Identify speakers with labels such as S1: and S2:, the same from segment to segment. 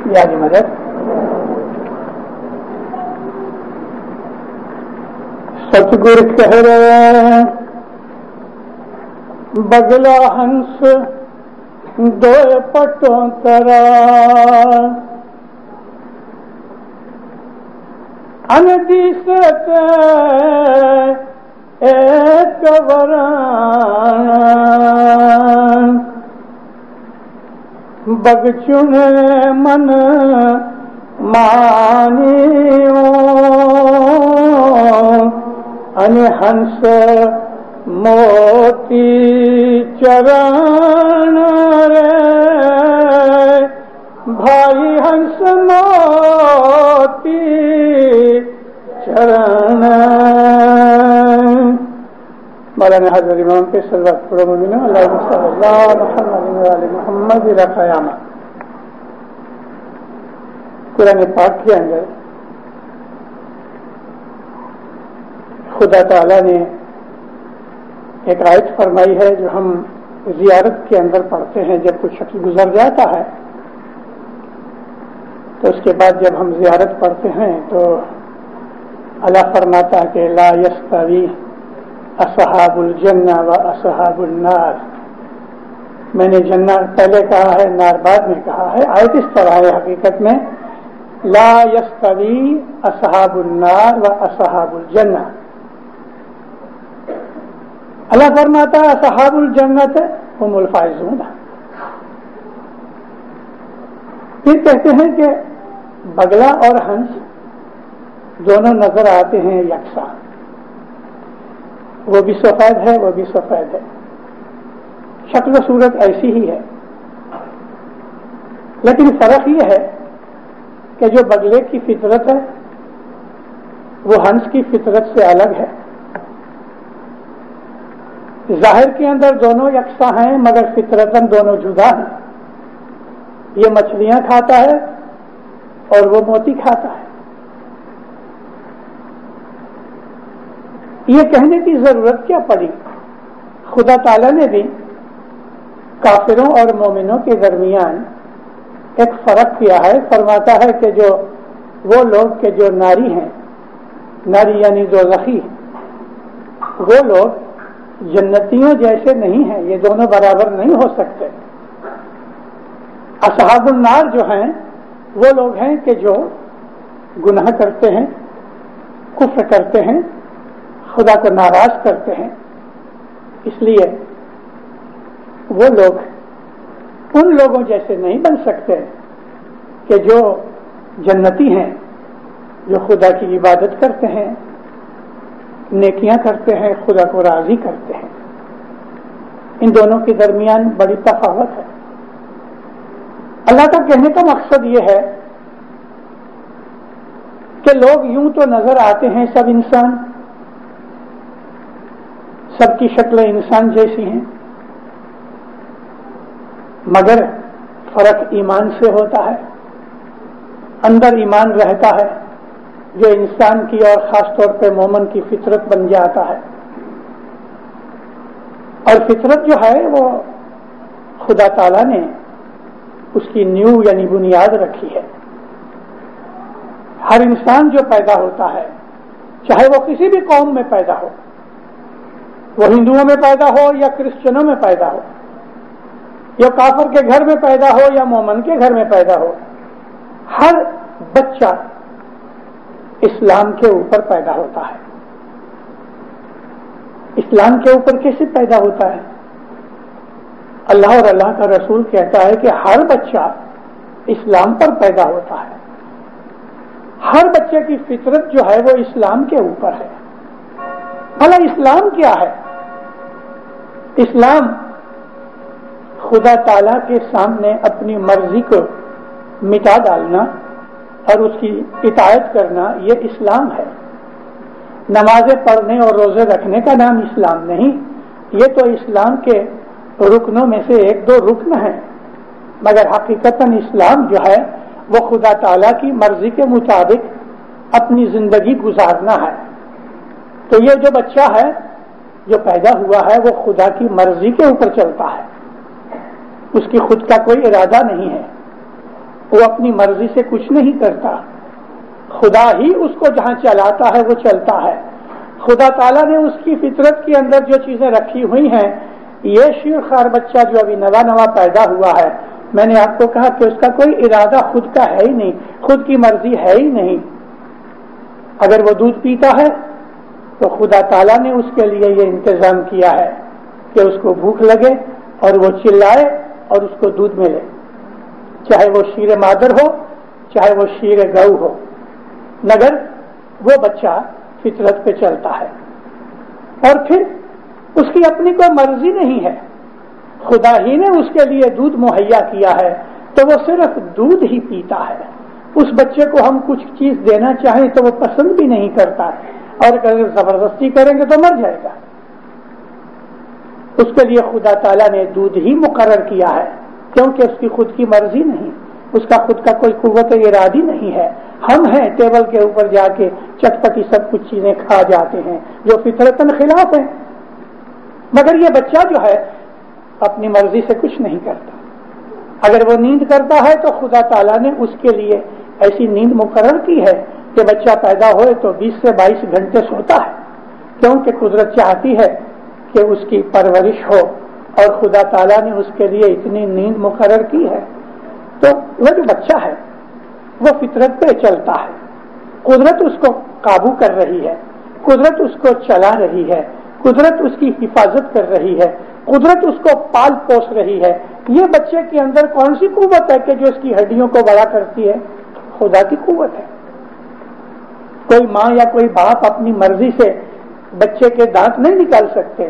S1: یا دی مدد. ستگر کہہ رہے بگلا ہنس دو پٹوں ترا اندیست ایک وران بگ چنے من مانیوں ان ہنس موتی چران رے بھائی ہنس موتی چران. مولانا حضرت امام کے صلوات پڑھو مومنو اللہم صلی اللہ محمد علی محمد رقیامہ. قرآن پاک کے اندر خدا تعالیٰ نے ایک آیت فرمائی ہے جو ہم زیارت کے اندر پڑھتے ہیں. جب کوئی شخص گزر جاتا ہے تو اس کے بعد جب ہم زیارت پڑھتے ہیں تو اللہ فرماتا ہے کہ لا یستوی اصحاب الجنہ و اصحاب النار. میں نے جنت پہلے کہا ہے، نار بعد میں کہا ہے. آیت اس طرح ہے حقیقت میں لا یستوی اصحاب النار و اصحاب الجنہ. اللہ فرماتا ہے اصحاب الجنت ہم الفائزون. پھر کہتے ہیں کہ بگلا اور ہنس دونوں نظر آتے ہیں یکساں. وہ بھی سفید ہے، وہ بھی سفید ہے، شکل و صورت ایسی ہی ہے، لیکن فرق یہ ہے کہ جو بگلے کی فطرت ہے وہ ہنس کی فطرت سے الگ ہے. ظاہر کے اندر دونوں یکساں ہیں مگر فطرتاً دونوں جدا ہیں. یہ مچھلیاں کھاتا ہے اور وہ موتی کھاتا ہے. یہ کہنے کی ضرورت کیا پڑی؟ خدا تعالیٰ نے بھی کافروں اور مومنوں کے درمیان ایک فرق کیا ہے. فرماتا ہے کہ جو وہ لوگ کہ جو ناری ہیں، ناری یعنی دوزخی، وہ لوگ جنتیوں جیسے نہیں ہیں. یہ دونوں برابر نہیں ہو سکتے. اصحاب النار جو ہیں وہ لوگ ہیں کہ جو گناہ کرتے ہیں، کفر کرتے ہیں، خدا کو ناراض کرتے ہیں. اس لیے وہ لوگ ان لوگوں جیسے نہیں بن سکتے کہ جو جنتی ہیں، جو خدا کی عبادت کرتے ہیں، نیکیاں کرتے ہیں، خدا کو راضی کرتے ہیں. ان دونوں کے درمیان بڑی تفاوت ہے. اللہ کا کہنے کا مقصد یہ ہے کہ لوگ یوں تو نظر آتے ہیں سب انسان، سب کی شکلیں انسان جیسی ہیں، مگر فرق ایمان سے ہوتا ہے. اندر ایمان رہتا ہے جو انسان کی اور خاص طور پہ مومن کی فطرت بن جاتا ہے. اور فطرت جو ہے وہ خدا تعالیٰ نے اس کی نیو یعنی بنیاد رکھی ہے. ہر انسان جو پیدا ہوتا ہے، چاہے وہ کسی بھی قوم میں پیدا ہو، وہ ہندوؤں میں پیدا ہو یا کرسچنوں میں پیدا ہو، یا کافر کے گھر میں پیدا ہو یا مومن کے گھر میں پیدا ہو، ہر بچہ اسلام کے اوپر پیدا ہوتا ہے. اسلام کے اوپر کیسے پیدا ہوتا ہے؟ اللہ اور اللہ کا رسول کہتا ہے کہ ہر بچہ اسلام پر پیدا ہوتا ہے. ہر بچے کی فطرت جو ہے وہ اسلام کے اوپر ہے. بھلا اسلام کیا ہے؟ اسلام خدا تعالیٰ کے سامنے اپنی مرضی کو مٹا ڈالنا اور اس کی اطاعت کرنا، یہ اسلام ہے. نمازیں پڑھنے اور روزے رکھنے کا نام اسلام نہیں. یہ تو اسلام کے رکنوں میں سے ایک دو رکن ہیں، مگر حقیقتاً اسلام جو ہے وہ خدا تعالیٰ کی مرضی کے مطابق اپنی زندگی گزارنا ہے. تو یہ جو بچہ ہے جو پیدا ہوا ہے وہ خدا کی مرضی کے اوپر چلتا ہے، اس کی خود کا کوئی ارادہ نہیں ہے. وہ اپنی مرضی سے کچھ نہیں کرتا، خدا ہی اس کو جہاں چلاتا ہے وہ چلتا ہے۔ خدا تعالیٰ نے اس کی فطرت کے اندر جو چیزیں رکھی ہوئی ہیں، یہ شیر خوار بچہ جو ابھی نوا پیدا ہوا ہے، میں نے آپ کو کہا کہ اس کا کوئی ارادہ خود کا ہے ہی نہیں، خود کی مرضی ہے ہی نہیں۔ اگر وہ دودھ پیتا ہے تو خدا تعالیٰ نے اس کے لیے یہ انتظام کیا ہے کہ اس کو بھوک لگے اور وہ چلائے اور اس کو دودھ ملے، چاہے وہ شیر مادر ہو چاہے وہ شیر گو ہو، مگر وہ بچہ فطرت پہ چلتا ہے۔ اور پھر اس کی اپنی کوئی مرضی نہیں ہے، خدا ہی نے اس کے لیے دودھ مہیا کیا ہے تو وہ صرف دودھ ہی پیتا ہے۔ اس بچے کو ہم کچھ چیز دینا چاہیں تو وہ پسند بھی نہیں کرتا، اور اگر زبردستی کریں گے تو مر جائے گا۔ اس کے لیے خدا تعالیٰ نے دودھ ہی مقرر کیا ہے، کیونکہ اس کی خود کی مرضی نہیں، اس کا خود کا کوئی قوت ارادی نہیں ہے۔ ہم ہیں ٹیبل کے اوپر جا کے چٹپٹی سب کچھ چیزیں کھا جاتے ہیں جو فطرتاً خلاف ہیں، مگر یہ بچہ جو ہے اپنی مرضی سے کچھ نہیں کرتا۔ اگر وہ نیند کرتا ہے تو خدا تعالیٰ نے اس کے لیے ایسی نیند مقرر کی ہے کہ بچہ پیدا ہوئے تو 20 سے 22 گھنٹے سوتا ہے، کیونکہ قدرت چاہتی ہے کہ اس کی پرورش ہو، اور خدا تعالیٰ نے اس کے لیے اتنی نیند مقرر کی ہے۔ تو وہ جو بچہ ہے وہ فطرت پہ چلتا ہے، قدرت اس کو قابو کر رہی ہے، قدرت اس کو چلا رہی ہے، قدرت اس کی حفاظت کر رہی ہے، قدرت اس کو پال پوس رہی ہے۔ یہ بچے کے اندر کون سی قوت ہے کہ جو اس کی ہڈیوں کو بڑا کرتی ہے؟ خدا کی قوت ہے۔ کوئی ماں یا کوئی باپ اپنی مرضی سے بچے کے دانت نہیں نکال سکتے،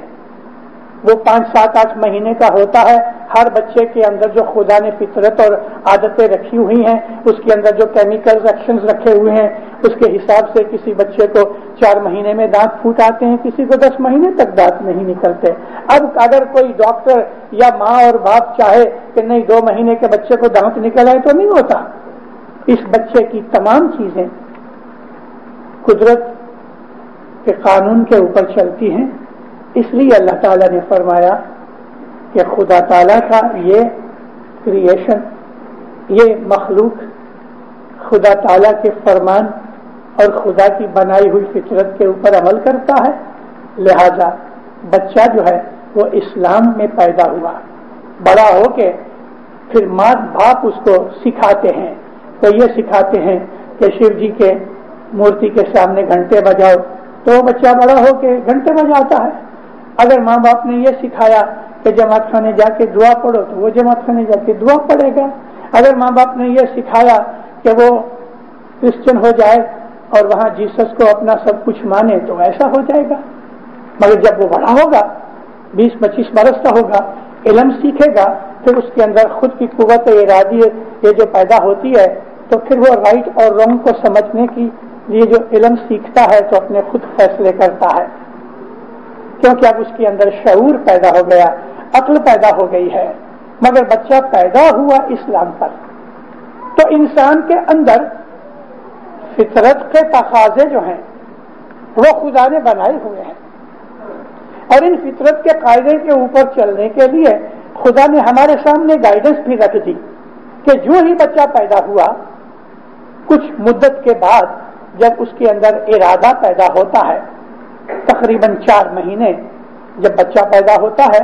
S1: وہ 5، 7، 8 مہینے کا ہوتا ہے۔ ہر بچے کے اندر جو خدا نے فطرت اور عادتیں رکھی ہوئی ہیں، اس کے اندر جو کیمیکل ریئیکشنز رکھے ہوئے ہیں، اس کے حساب سے کسی بچے کو 4 مہینے میں دانت پھوٹ آتے ہیں، کسی کو 10 مہینے تک دانت نہیں نکلتے۔ اب اگر کوئی ڈاکٹر یا ماں اور باپ چاہے کہ نہیں 2 مہینے کے بچے کو دانت نکل آئے تو نہیں ہوتا۔ اس بچے کی تمام چیزیں قدرت کے قانون کے اوپر چلتی ہیں، اس لیے اللہ تعالیٰ نے فرمایا کہ خدا تعالیٰ کا یہ کریشن، یہ مخلوق خدا تعالیٰ کے فرمان اور خدا کی بنائی ہوئی فطرت کے اوپر عمل کرتا ہے، لہذا بچہ جو ہے وہ اسلام میں پیدا ہوا، بڑا ہو کے پھر ماں باپ اس کو سکھاتے ہیں، تو یہ سکھاتے ہیں کہ شیو جی کے مورتی کے سامنے گھنٹے بجاؤ، تو بچہ بڑا ہو کے گھنٹے بجاتا ہے۔ اگر ماں باپ نے یہ سکھایا کہ جماعت خانے جا کے دعا پڑھو تو وہ جماعت خانے جا کے دعا پڑھے گا۔ اگر ماں باپ نے یہ سکھایا کہ وہ کرسچن ہو جائے اور وہاں جیسس کو اپنا سب کچھ مانے تو ایسا ہو جائے گا۔ مگر جب وہ بڑا ہوگا، 20-25 برس کا ہوگا، علم سیکھے گا، پھر اس کے اندر خود کی قوت ارادی یہ جو پیدا ہوتی ہے، تو پھر وہ رائٹ اور رانگ کو سمجھنے کی یہ جو علم سیکھتا ہے تو اپنے خود فیصلے کرتا ہے، کیونکہ اب اس کے اندر شعور پیدا ہو گیا، عقل پیدا ہو گئی ہے۔ مگر بچہ پیدا ہوا اسلام پر، تو انسان کے اندر فطرت کے تقاضے جو ہیں وہ خدا نے بنائے ہوئے ہیں، اور ان فطرت کے قاعدے کے اوپر چلنے کے لیے خدا نے ہمارے سامنے گائیڈنس بھی رکھ دی کہ جو ہی بچہ پیدا ہوا، کچھ مدت کے بعد جب اس کے اندر ارادہ پیدا ہوتا ہے، تقریباً 4 مہینے جب بچہ پیدا ہوتا ہے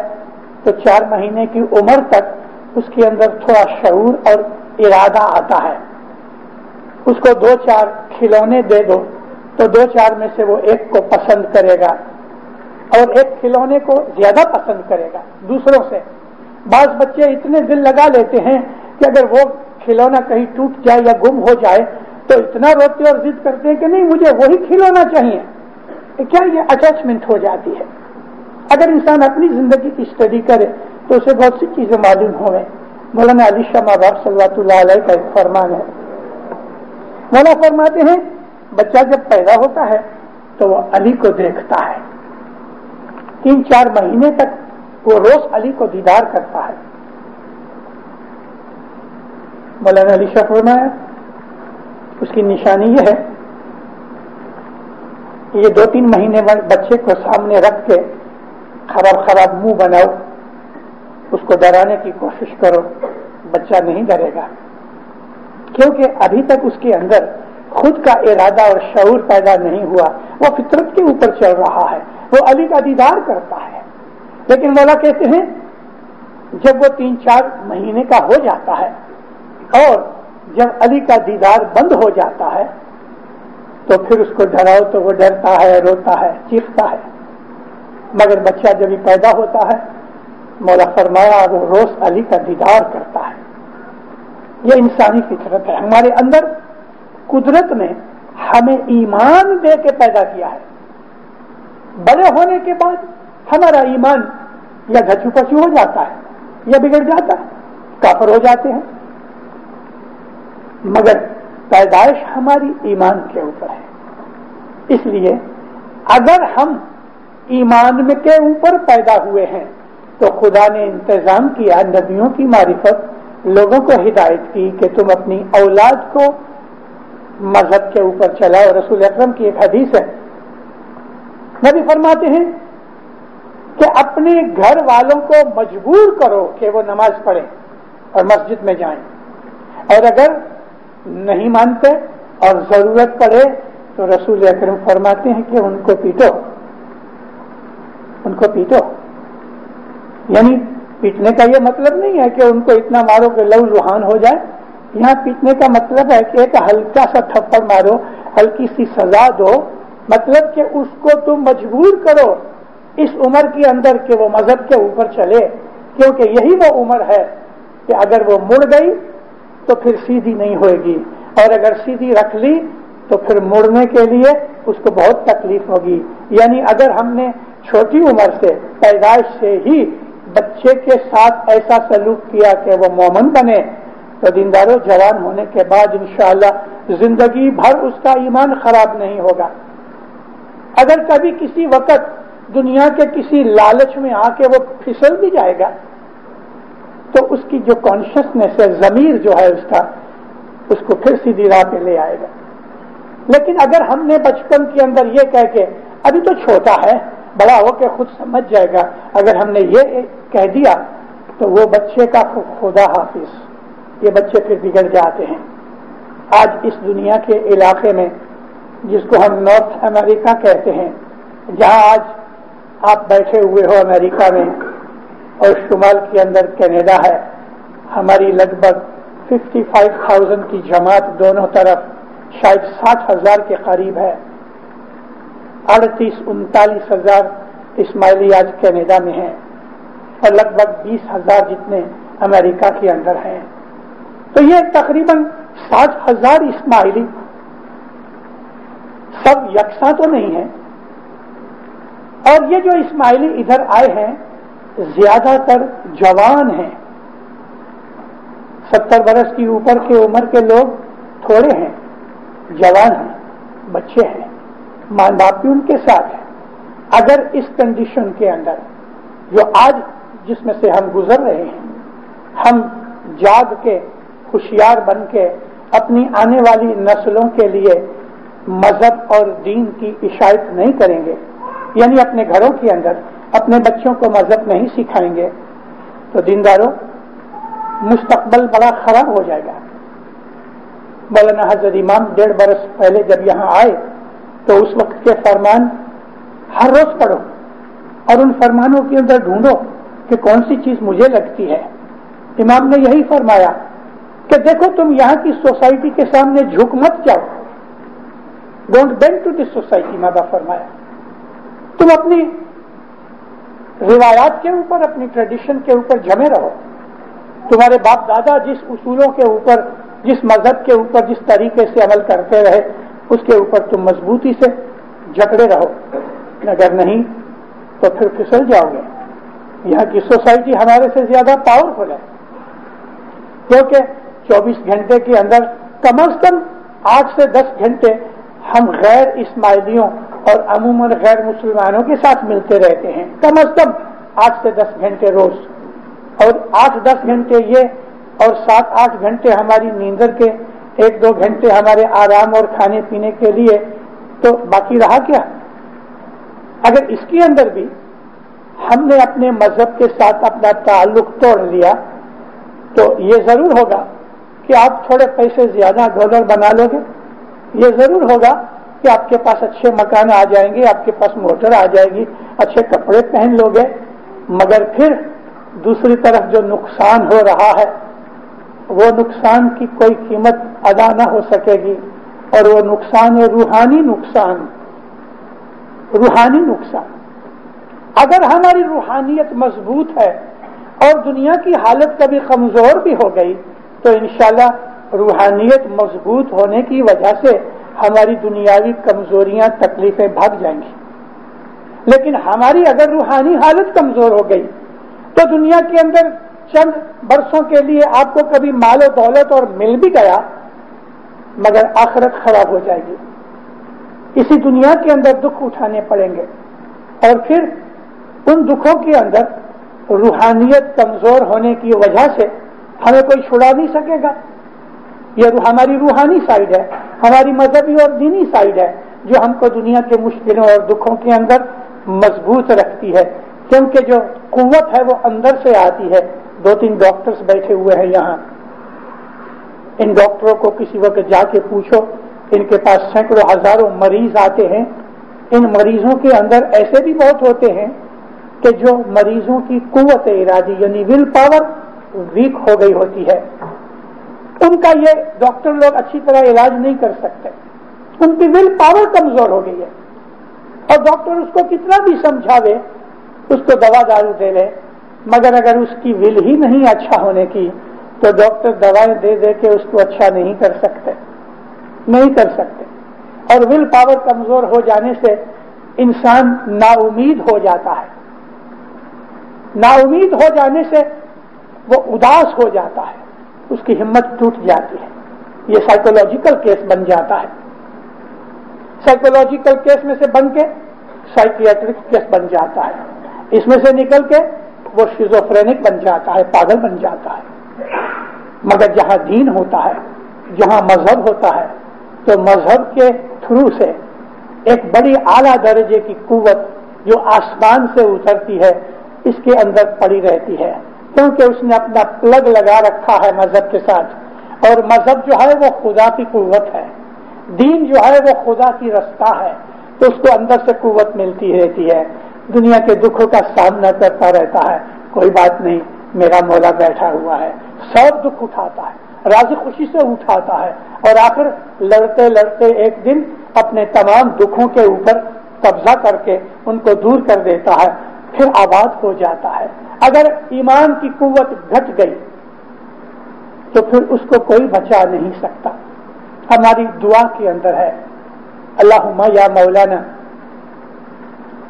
S1: تو 4 مہینے کی عمر تک اس کے اندر تھوڑا شعور اور ارادہ آتا ہے۔ اس کو 2-4 کھلونے دے دو تو 2-4 میں سے وہ ایک کو پسند کرے گا اور ایک کھلونے کو زیادہ پسند کرے گا دوسروں سے۔ بعض بچے اتنے دل لگا لیتے ہیں کہ اگر وہ کھلونا کہیں ٹوٹ جائے یا گم ہو جائے تو اتنا روتے اور ضد کرتے ہیں کہ نہیں مجھے وہی کھلونا چاہیے۔ کیا یہ اٹیچمنٹ ہو جاتی ہے؟ اگر انسان اپنی زندگی کی اسٹڈی کرے تو اسے بہت سی چیزیں معلوم ہوئے۔ مولانا علی شاہ ماباب صلی اللہ علیہ کا ایک فرمان ہے، مولا فرماتے ہیں بچہ جب پیدا ہوتا ہے تو وہ علی کو دیکھتا ہے، 3-4 مہینے تک وہ روز علی کو دیدار کرتا ہے۔ مولانا علی شاہ فرمایا اس کی نشانی یہ ہے، یہ 2-3 مہینے بچے کو سامنے رکھ کے خراب منہ بناؤ، اس کو ڈرانے کی کوشش کرو، بچہ نہیں ڈرے گا۔ کیونکہ ابھی تک اس کے اندر خود کا ارادہ اور شعور پیدا نہیں ہوا، وہ فطرت کے اوپر چل رہا ہے، وہ علی کا دیدار کرتا ہے۔ لیکن مولا کہتے ہیں جب وہ 3-4 مہینے کا ہو جاتا ہے اور جب علی کا دیدار بند ہو جاتا ہے تو پھر اس کو ڈراؤ تو وہ ڈرتا ہے، روتا ہے، چیختا ہے۔ مگر بچہ جب ہی پیدا ہوتا ہے مولا فرمایا وہ روز علی کا دیدار کرتا ہے۔ یہ انسانی فطرت ہے، ہمارے اندر قدرت نے ہمیں ایمان دے کے پیدا کیا ہے۔ بڑے ہونے کے بعد ہمارا ایمان یا گھچو پچو ہو جاتا ہے یا بگڑ جاتا ہے، کافر ہو جاتے ہیں، مگر پیدائش ہماری ایمان کے اوپر ہے۔ اس لیے اگر ہم ایمان میں کے اوپر پیدا ہوئے ہیں تو خدا نے انتظام کیا، نبیوں کی معرفت، لوگوں کو ہدایت کی کہ تم اپنی اولاد کو مذہب کے اوپر چلاؤ۔ رسول اکرم کی ایک حدیث ہے، نبی فرماتے ہیں کہ اپنے گھر والوں کو مجبور کرو کہ وہ نماز پڑھیں اور مسجد میں جائیں، اور اگر نہیں مانتے اور ضرورت پڑے تو رسول اکرم فرماتے ہیں کہ ان کو پیٹو، ان کو پیٹو۔ یعنی پیٹنے کا یہ مطلب نہیں ہے کہ ان کو اتنا مارو کہ لہو لہان ہو جائے، یہاں پیٹنے کا مطلب ہے کہ ایک ہلکا سا تھپڑ مارو، ہلکی سی سزا دو، مطلب کہ اس کو تم مجبور کرو اس عمر کے اندر کہ وہ مذہب کے اوپر چلے، کیونکہ یہی وہ عمر ہے کہ اگر وہ مڑ گئی تو پھر سیدھی نہیں ہوئے گی، اور اگر سیدھی رکھ لی تو پھر مڑنے کے لیے اس کو بہت تکلیف ہوگی۔ یعنی اگر ہم نے چھوٹی عمر سے، پیدائش سے ہی بچے کے ساتھ ایسا سلوک کیا کہ وہ مومن بنے تو دینداروں جوان ہونے کے بعد انشاءاللہ زندگی بھر اس کا ایمان خراب نہیں ہوگا۔ اگر کبھی کسی وقت دنیا کے کسی لالچ میں آ کے وہ پھسل بھی جائے گا تو اس کی جو کانشیسنیس ہے، ضمیر جو ہے اس کو پھر سیدھی راہ پہ لے آئے گا۔ لیکن اگر ہم نے بچپن کے اندر یہ کہہ کے ابھی تو چھوٹا ہے، بڑا ہو کے خود سمجھ جائے گا، اگر ہم نے یہ کہہ دیا تو وہ بچے کا خدا حافظ، یہ بچے پھر بگڑ جاتے ہیں۔ آج اس دنیا کے علاقے میں جس کو ہم نارتھ امریکہ کہتے ہیں، جہاں آج آپ بیٹھے ہوئے ہو امریکہ میں، اور شمال کے اندر کینیڈا ہے، ہماری لگ بھگ 55,000 کی جماعت دونوں طرف شاید 60,000 کے قریب ہے۔ 38-39,000 اسماعیلی آج کینیڈا میں ہیں اور لگ بھگ 20,000 جتنے امریکہ کے اندر ہیں، تو یہ تقریباً 60,000 اسماعیلی سب یکساں تو نہیں ہیں، اور یہ جو اسماعیلی ادھر آئے ہیں زیادہ تر جوان ہیں، 70 برس کی اوپر کے عمر کے لوگ تھوڑے ہیں، جوان ہیں، بچے ہیں، ماں باپ بھی ان کے ساتھ ہیں۔ اگر اس کنڈیشن کے اندر جو آج جس میں سے ہم گزر رہے ہیں، ہم جاگ کے ہوشیار بن کے اپنی آنے والی نسلوں کے لیے مذہب اور دین کی اشاعت نہیں کریں گے، یعنی اپنے گھروں کے اندر اپنے بچوں کو مذہب نہیں سکھائیں گے، تو دینداروں مستقبل بڑا خراب ہو جائے گا۔ مولانا حضرت امام 1.5 برس پہلے جب یہاں آئے تو اس وقت کے فرمان ہر روز پڑھو اور ان فرمانوں کے اندر ڈھونڈو کہ کون سی چیز مجھے لگتی ہے۔ امام نے یہی فرمایا کہ دیکھو تم یہاں کی سوسائٹی کے سامنے جھک مت جاؤ، don't bend to this society, ماں باپ فرمایا، تم اپنی روایات کے اوپر، اپنی ٹریڈیشن کے اوپر جمے رہو، تمہارے باپ دادا جس اصولوں کے اوپر، جس مذہب کے اوپر، جس طریقے سے عمل کرتے رہے اس کے اوپر تم مضبوطی سے جکڑے رہو، اگر نہیں تو پھر پھسل جاؤ گے۔ یہاں کی سوسائٹی ہمارے سے زیادہ پاورفل ہے، کیونکہ 24 گھنٹے کے اندر کم از کم 8 سے 10 گھنٹے ہم غیر اسماعیلیوں اور عموماً غیر مسلمانوں کے ساتھ ملتے رہتے ہیں، کم از کم 8 سے 10 گھنٹے روز، اور 8-10 گھنٹے یہ اور 7-8 گھنٹے ہماری نیندر کے، 1-2 گھنٹے ہمارے آرام اور کھانے پینے کے لیے، تو باقی رہا کیا؟ اگر اس کے اندر بھی ہم نے اپنے مذہب کے ساتھ اپنا تعلق توڑ لیا تو یہ ضرور ہوگا کہ آپ تھوڑے پیسے زیادہ ڈالر بنا لوگے، یہ ضرور ہوگا کہ آپ کے پاس اچھے مکان آ جائیں گے، آپ کے پاس موٹر آ جائے گی، اچھے کپڑے پہن لوگے، مگر پھر دوسری طرف جو نقصان ہو رہا ہے وہ نقصان کی کوئی قیمت ادا نہ ہو سکے گی، اور وہ نقصان ہے روحانی نقصان۔ روحانی نقصان، اگر ہماری روحانیت مضبوط ہے اور دنیا کی حالت کبھی کمزور بھی ہو گئی تو انشاءاللہ روحانیت مضبوط ہونے کی وجہ سے ہماری دنیاوی کمزوریاں تکلیفیں بھاگ جائیں گی۔ لیکن ہماری اگر روحانی حالت کمزور ہو گئی تو دنیا کے اندر چند برسوں کے لیے آپ کو کبھی مال و دولت اور مل بھی گیا مگر آخرت خراب ہو جائے گی۔ اسی دنیا کے اندر دکھ اٹھانے پڑیں گے، اور پھر ان دکھوں کے اندر روحانیت کمزور ہونے کی وجہ سے ہمیں کوئی چھڑا نہیں سکے گا۔ یہ ہماری روحانی سائڈ ہے، ہماری مذہبی اور دینی سائڈ ہے جو ہم کو دنیا کے مشکلوں اور دکھوں کے اندر مضبوط رکھتی ہے، کیونکہ جو قوت ہے وہ اندر سے آتی ہے۔ 2-3 ڈاکٹرز بیٹھے ہوئے ہیں یہاں، ان ڈاکٹروں کو کسی وقت جا کے پوچھو، ان کے پاس سینکڑوں ہزاروں مریض آتے ہیں، ان مریضوں کے اندر ایسے بھی بہت ہوتے ہیں کہ جو مریضوں کی قوت ارادی یعنی ول پاور ویک ہو گئی ہوتی ہے، ان کا یہ ڈاکٹر لوگ اچھی طرح علاج نہیں کر سکتے، ان کی ول پاور کمزور ہو گئی ہے، اور ڈاکٹر اس کو کتنا بھی سمجھاوے، اس کو دوا دارو دے لے، مگر اگر اس کی ول ہی نہیں اچھا ہونے کی تو ڈاکٹر دوائیں دے دے کے اس کو اچھا نہیں کر سکتے، نہیں کر سکتے۔ اور ول پاور کمزور ہو جانے سے انسان نا امید ہو جاتا ہے، نا امید ہو جانے سے وہ اداس ہو جاتا ہے، اس کی ہمت ٹوٹ جاتی ہے، یہ سائیکولوجیکل کیس بن جاتا ہے، سائیکولوجیکل کیس میں سے بن کے سائیکیاٹرک کیس بن جاتا ہے، اس میں سے نکل کے وہ شیزوفرینک بن جاتا ہے، پاگل بن جاتا ہے۔ مگر جہاں دین ہوتا ہے، جہاں مذہب ہوتا ہے، تو مذہب کے تھرو سے ایک بڑی اعلیٰ درجے کی قوت جو آسمان سے اترتی ہے اس کے اندر پڑی رہتی ہے، کیونکہ اس نے اپنا پلگ لگا رکھا ہے مذہب کے ساتھ، اور مذہب جو ہے وہ خدا کی قوت ہے، دین جو ہے وہ خدا کی رستہ ہے، تو اس کو اندر سے قوت ملتی رہتی ہے، دنیا کے دکھوں کا سامنا کرتا رہتا ہے، کوئی بات نہیں، میرا مولا بیٹھا ہوا ہے، سب دکھ اٹھاتا ہے، راضی خوشی سے اٹھاتا ہے، اور آخر لڑتے لڑتے ایک دن اپنے تمام دکھوں کے اوپر قبضہ کر کے ان کو دور کر دیتا ہے، پھر آباد ہو جاتا ہے۔ اگر ایمان کی قوت گھٹ گئی تو پھر اس کو کوئی بچا نہیں سکتا۔ ہماری دعا کے اندر ہے اللہم یا مولانا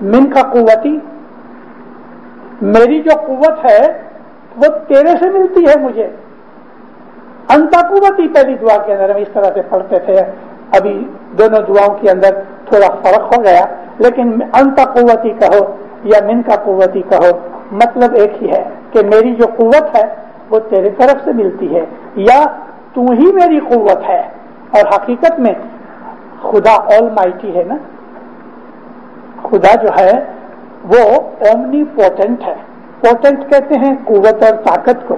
S1: من کا قوتی، میری جو قوت ہے وہ تیرے سے ملتی ہے مجھے، انتا قوتی پہلی دعا کے اندر ہم اس طرح سے پڑھتے تھے، ابھی دونوں دعاؤں کے اندر تھوڑا فرق ہو گیا، لیکن انتا قوتی کہو یا من کا قوتی کہو مطلب ایک ہی ہے کہ میری جو قوت ہے وہ تیرے طرف سے ملتی ہے، یا تو ہی میری قوت ہے۔ اور حقیقت میں خدا آل مائٹی ہے نا، خدا جو ہے وہ اومنی پوٹنٹ ہے، پوٹنٹ کہتے ہیں قوت اور طاقت کو،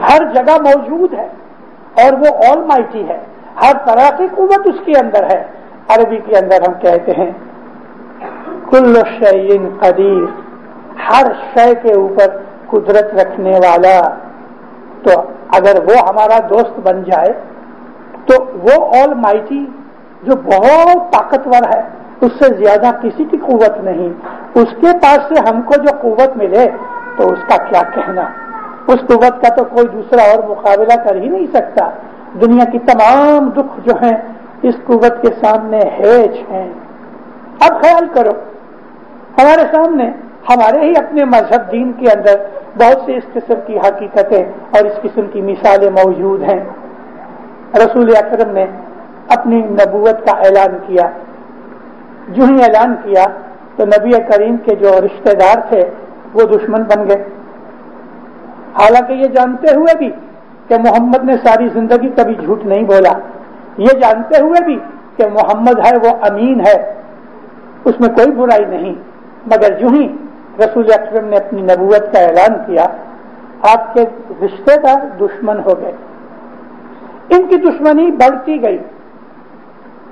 S1: ہر جگہ موجود ہے، اور وہ آل مائٹی ہے، ہر طرح کی قوت اس کے اندر ہے۔ عربی کے اندر ہم کہتے ہیں کل شیء قدیر، ہر شے کے اوپر قدرت رکھنے والا۔ تو اگر وہ ہمارا دوست بن جائے تو وہ آل مائٹی جو بہت طاقتور ہے، اس سے زیادہ کسی کی قوت نہیں، اس کے پاس سے ہم کو جو قوت ملے تو اس کا کیا کہنا، اس قوت کا تو کوئی دوسرا اور مقابلہ کر ہی نہیں سکتا۔ دنیا کی تمام دکھ جو ہیں اس قوت کے سامنے ہیچ ہیں۔ اب خیال کرو، ہمارے سامنے ہمارے ہی اپنے مذہب دین کے اندر بہت سے اس قسم کی حقیقتیں اور اس قسم کی مثالیں موجود ہیں۔ رسول اکرم نے اپنی نبوت کا اعلان کیا، جو ہی اعلان کیا تو نبی کریم کے جو رشتہ دار تھے وہ دشمن بن گئے، حالانکہ یہ جانتے ہوئے بھی کہ محمد نے ساری زندگی کبھی جھوٹ نہیں بولا، یہ جانتے ہوئے بھی کہ محمد ہے وہ امین ہے، اس میں کوئی برائی نہیں، مگر جو ہی رسول اکرم نے اپنی نبوت کا اعلان کیا آپ کے رشتہ دار دشمن ہو گئے، ان کی دشمنی بڑھتی گئی،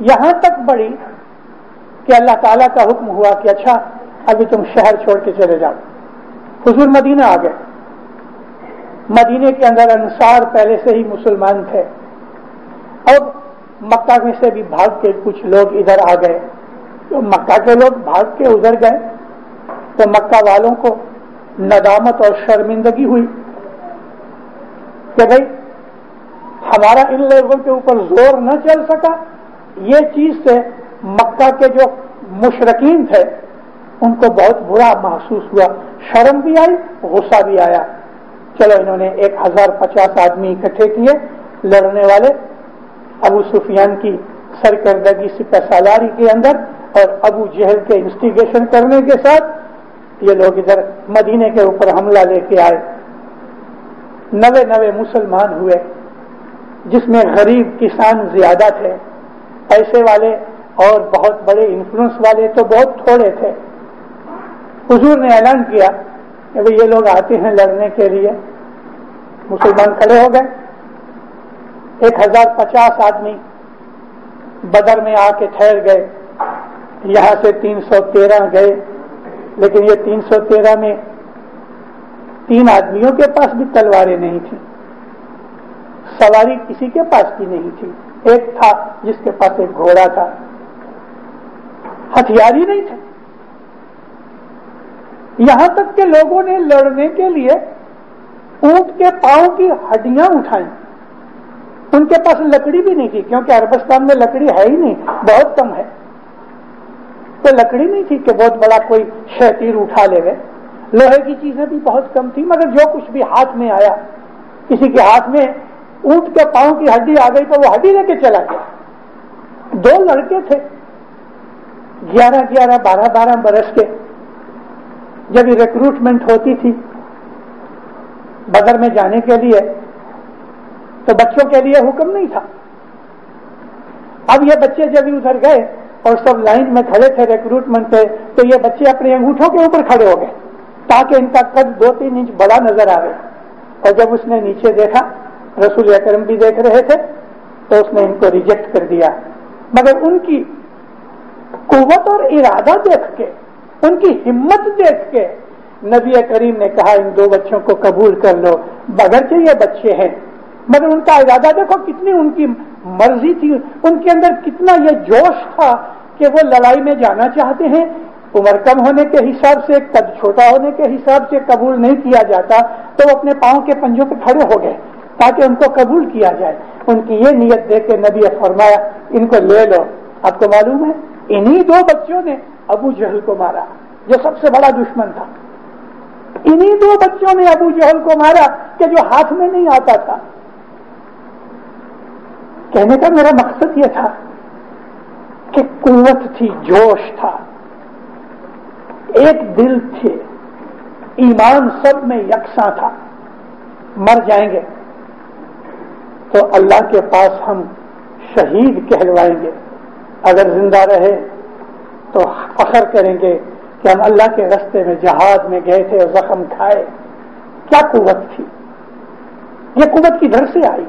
S1: یہاں تک بڑھی کہ اللہ تعالیٰ کا حکم ہوا کہ اچھا ابھی تم شہر چھوڑ کے چلے جاؤ۔ حضور مدینہ آ گئے۔ مدینے کے اندر انصار پہلے سے ہی مسلمان تھے، اور مکہ میں سے بھی بھاگ کے کچھ لوگ ادھر آ گئے۔ تو مکہ کے لوگ بھاگ کے ادھر گئے تو مکہ والوں کو ندامت اور شرمندگی ہوئی کہ بھائی ہمارا ان لوگوں کے اوپر زور نہ چل سکا۔ یہ چیز سے مکہ کے جو مشرکین تھے ان کو بہت برا محسوس ہوا، شرم بھی آئی، غصہ بھی آیا۔ چلو انہوں نے 1050 آدمی اکٹھے کیے لڑنے والے، ابو سفیان کی سرکردگی سپہ سالاری کے اندر اور ابو جہل کے انسٹیگیشن کرنے کے ساتھ یہ لوگ ادھر مدینے کے اوپر حملہ لے کے آئے۔ 90 مسلمان ہوئے، جس میں غریب کسان زیادہ تھے، پیسے والے اور بہت بڑے انفلوئنس والے تو بہت تھوڑے تھے۔ حضور نے اعلان کیا کہ یہ لوگ آتے ہیں لڑنے کے لیے۔ مسلمان کھڑے ہو گئے۔ 1050 آدمی بدر میں آ کے ٹھہر گئے، یہاں سے 313 گئے، لیکن یہ 313 میں 3 آدمیوں کے پاس بھی تلواریں نہیں تھیں، سواری کسی کے پاس بھی نہیں تھی۔ ایک تھا جس کے پاس ایک گھوڑا تھا، ہتھیار ہی نہیں تھے۔ یہاں تک کہ لوگوں نے لڑنے کے لیے اونٹ کے پاؤں کی ہڈیاں اٹھائیں۔ ان کے پاس لکڑی بھی نہیں تھی، کیونکہ عربستان میں لکڑی ہے ہی نہیں، بہت کم ہے، تو لکڑی نہیں تھی کہ بہت بڑا کوئی شتیر اٹھا لے گئے۔ لوہے کی چیزیں بھی بہت کم تھی، مگر جو کچھ بھی ہاتھ میں آیا، کسی کے ہاتھ میں اونٹ کے پاؤں کی ہڈی آ گئی تو وہ ہڈی لے کے چلا گیا۔ 2 لڑکے تھے 11 12 برس کے، جب یہ ریکروٹمنٹ ہوتی تھی بدر میں جانے کے لیے تو بچوں کے لیے حکم نہیں تھا۔ اب یہ بچے جب ادھر گئے اور سب لائن میں کھڑے تھے ریکروٹمنٹ پہ، تو یہ بچے اپنے انگوٹھوں کے اوپر کھڑے ہو گئے تاکہ ان کا قد 2-3 انچ بڑا نظر آئے۔ اور جب اس نے نیچے دیکھا، رسول اکرم بھی دیکھ رہے تھے، تو اس نے ان کو ریجیکٹ کر دیا۔ مگر ان کی قوت اور ارادہ دیکھ کے، ان کی ہمت دیکھ کے نبی کریم نے کہا ان 2 بچوں کو قبول کر لو، اگرچہ یہ بچے ہیں مگر ان کا ارادہ دیکھو، کتنی ان کی مرضی تھی، ان کے اندر کتنا یہ جوش تھا کہ وہ لڑائی میں جانا چاہتے ہیں۔ عمر کم ہونے کے حساب سے، قد چھوٹا ہونے کے حساب سے قبول نہیں کیا جاتا، تو وہ اپنے پاؤں کے پنجوں پہ کھڑے ہو گئے تاکہ ان کو قبول کیا جائے۔ ان کی یہ نیت دیکھ کے نبی فرمایا ان کو لے لو۔ آپ کو معلوم ہے انہی 2 بچوں نے ابو جہل کو مارا جو سب سے بڑا دشمن تھا۔ انہی 2 بچوں نے ابو جہل کو مارا کہ جو ہاتھ میں نہیں آتا تھا۔ کہنے کا میرا مقصد یہ تھا کہ قوت تھی، جوش تھا، ایک دل تھے، ایمان سب میں یکساں تھا۔ مر جائیں گے تو اللہ کے پاس ہم شہید کہلوائیں گے، اگر زندہ رہے تو فخر کریں گے کہ ہم اللہ کے راستے میں جہاد میں گئے تھے اور زخم کھائے۔ کیا قوت تھی! یہ قوت کدھر سے آئی؟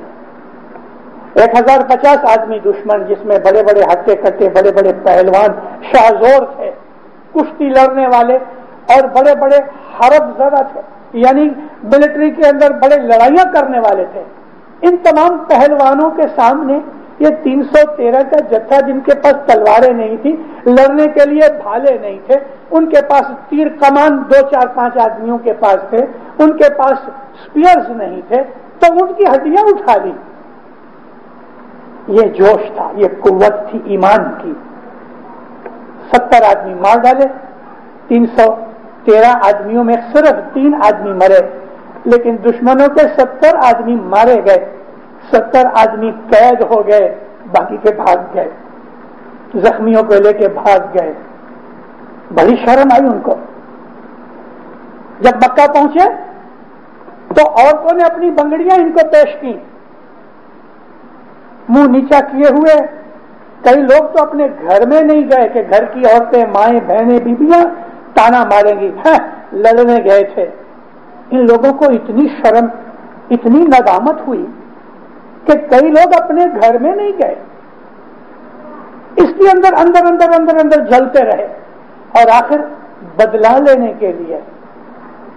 S1: 1050 آدمی دشمن، جس میں بڑے بڑے ہٹے کٹے، بڑے بڑے پہلوان شاہزور تھے، کشتی لڑنے والے، اور بڑے بڑے حرب زدہ تھے، یعنی ملٹری کے اندر بڑے لڑائیاں کرنے والے تھے۔ ان تمام پہلوانوں کے سامنے یہ 313 کا جتھا، جن کے پاس تلواریں نہیں تھی، لڑنے کے لیے بھالے نہیں تھے، ان کے پاس تیر کمان 2-4-5 آدمیوں کے پاس تھے، ان کے پاس سپیئرز نہیں تھے، تو ان کی ہڈیاں اٹھا لی۔ یہ جوش تھا، یہ قوت تھی ایمان کی۔ 70 آدمی مار ڈالے، 313 آدمیوں میں صرف 3 آدمی مرے، لیکن دشمنوں کے 70 آدمی مارے گئے، 70 آدمی قید ہو گئے، باقی کے بھاگ گئے، زخمیوں کو لے کے بھاگ گئے۔ بڑی شرم آئی ان کو۔ جب مکہ پہنچے تو عورتوں نے اپنی بنگڑیاں ان کو پیش کی، منہ نیچا کیے ہوئے۔ کئی لوگ تو اپنے گھر میں نہیں گئے کہ گھر کی عورتیں، مائیں، بہنیں، بیویاں تانا ماریں گی، لڑنے گئے تھے۔ ان لوگوں کو اتنی شرم، اتنی ندامت ہوئی کہ کئی لوگ اپنے گھر میں نہیں گئے، اس لیے اندر اندر اندر اندر اندر جلتے رہے، اور آخر بدلہ لینے کے لیے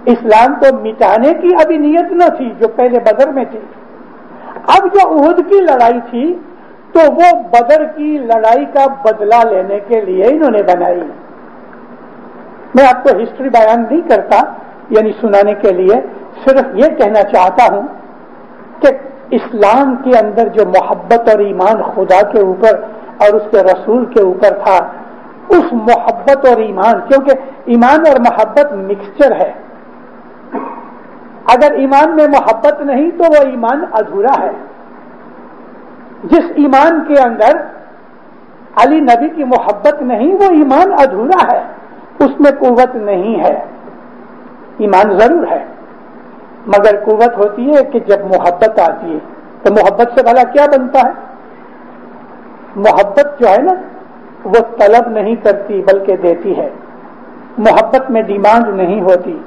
S1: اسلام کو مٹانے کی ابھی نیت نہ تھی جو پہلے بدر میں تھی۔ اب جو احد کی لڑائی تھی تو وہ بدر کی لڑائی کا بدلہ لینے کے لیے انہوں نے بنائی۔ میں آپ کو ہسٹری بیان نہیں کرتا، یعنی سنانے کے لیے صرف یہ کہنا چاہتا ہوں کہ اسلام کے اندر جو محبت اور ایمان خدا کے اوپر اور اس کے رسول کے اوپر تھا، اس محبت اور ایمان، کیونکہ ایمان اور محبت مکسچر ہے، اگر ایمان میں محبت نہیں تو وہ ایمان ادھورا ہے۔ جس ایمان کے اندر علی نبی کی محبت نہیں وہ ایمان ادھورا ہے، اس میں قوت نہیں ہے۔ ایمان ضرور ہے مگر قوت ہوتی ہے کہ جب محبت آتی ہے، تو محبت سے بھلا کیا بنتا ہے؟ محبت جو ہے نا وہ طلب نہیں کرتی بلکہ دیتی ہے، محبت میں ڈیمانڈ نہیں ہوتی،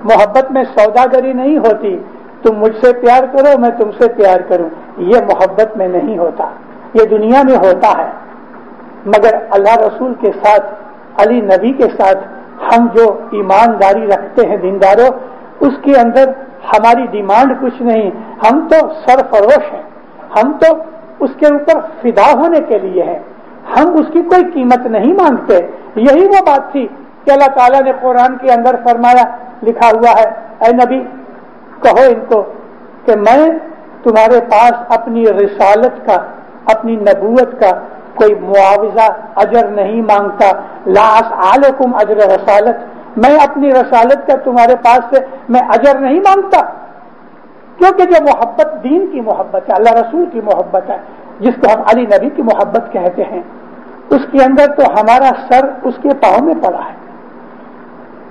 S1: محبت میں سوداگری نہیں ہوتی، تم مجھ سے پیار کرو میں تم سے پیار کروں، یہ محبت میں نہیں ہوتا، یہ دنیا میں ہوتا ہے۔ مگر اللہ رسول کے ساتھ، علی نبی کے ساتھ ہم جو ایمانداری رکھتے ہیں دینداروں، اس کے اندر ہماری ڈیمانڈ کچھ نہیں، ہم تو سرفروش ہیں، ہم تو اس کے اوپر فدا ہونے کے لیے ہیں، ہم اس کی کوئی قیمت نہیں مانگتے۔ یہی وہ بات تھی کہ اللہ تعالیٰ نے قرآن کے اندر فرمایا، لکھا ہوا ہے، اے نبی کہو ان کو کہ میں تمہارے پاس اپنی رسالت کا، اپنی نبوت کا کوئی معاوضہ اجر نہیں مانگتا، لا اسألکم اجر رسالت، میں اپنی رسالت کا تمہارے پاس سے میں اجر نہیں مانگتا، کیونکہ جو محبت دین کی محبت ہے، اللہ رسول کی محبت ہے، جس کو ہم علی نبی کی محبت کہتے ہیں، اس کے اندر تو ہمارا سر اس کے پاؤں میں پڑا ہے۔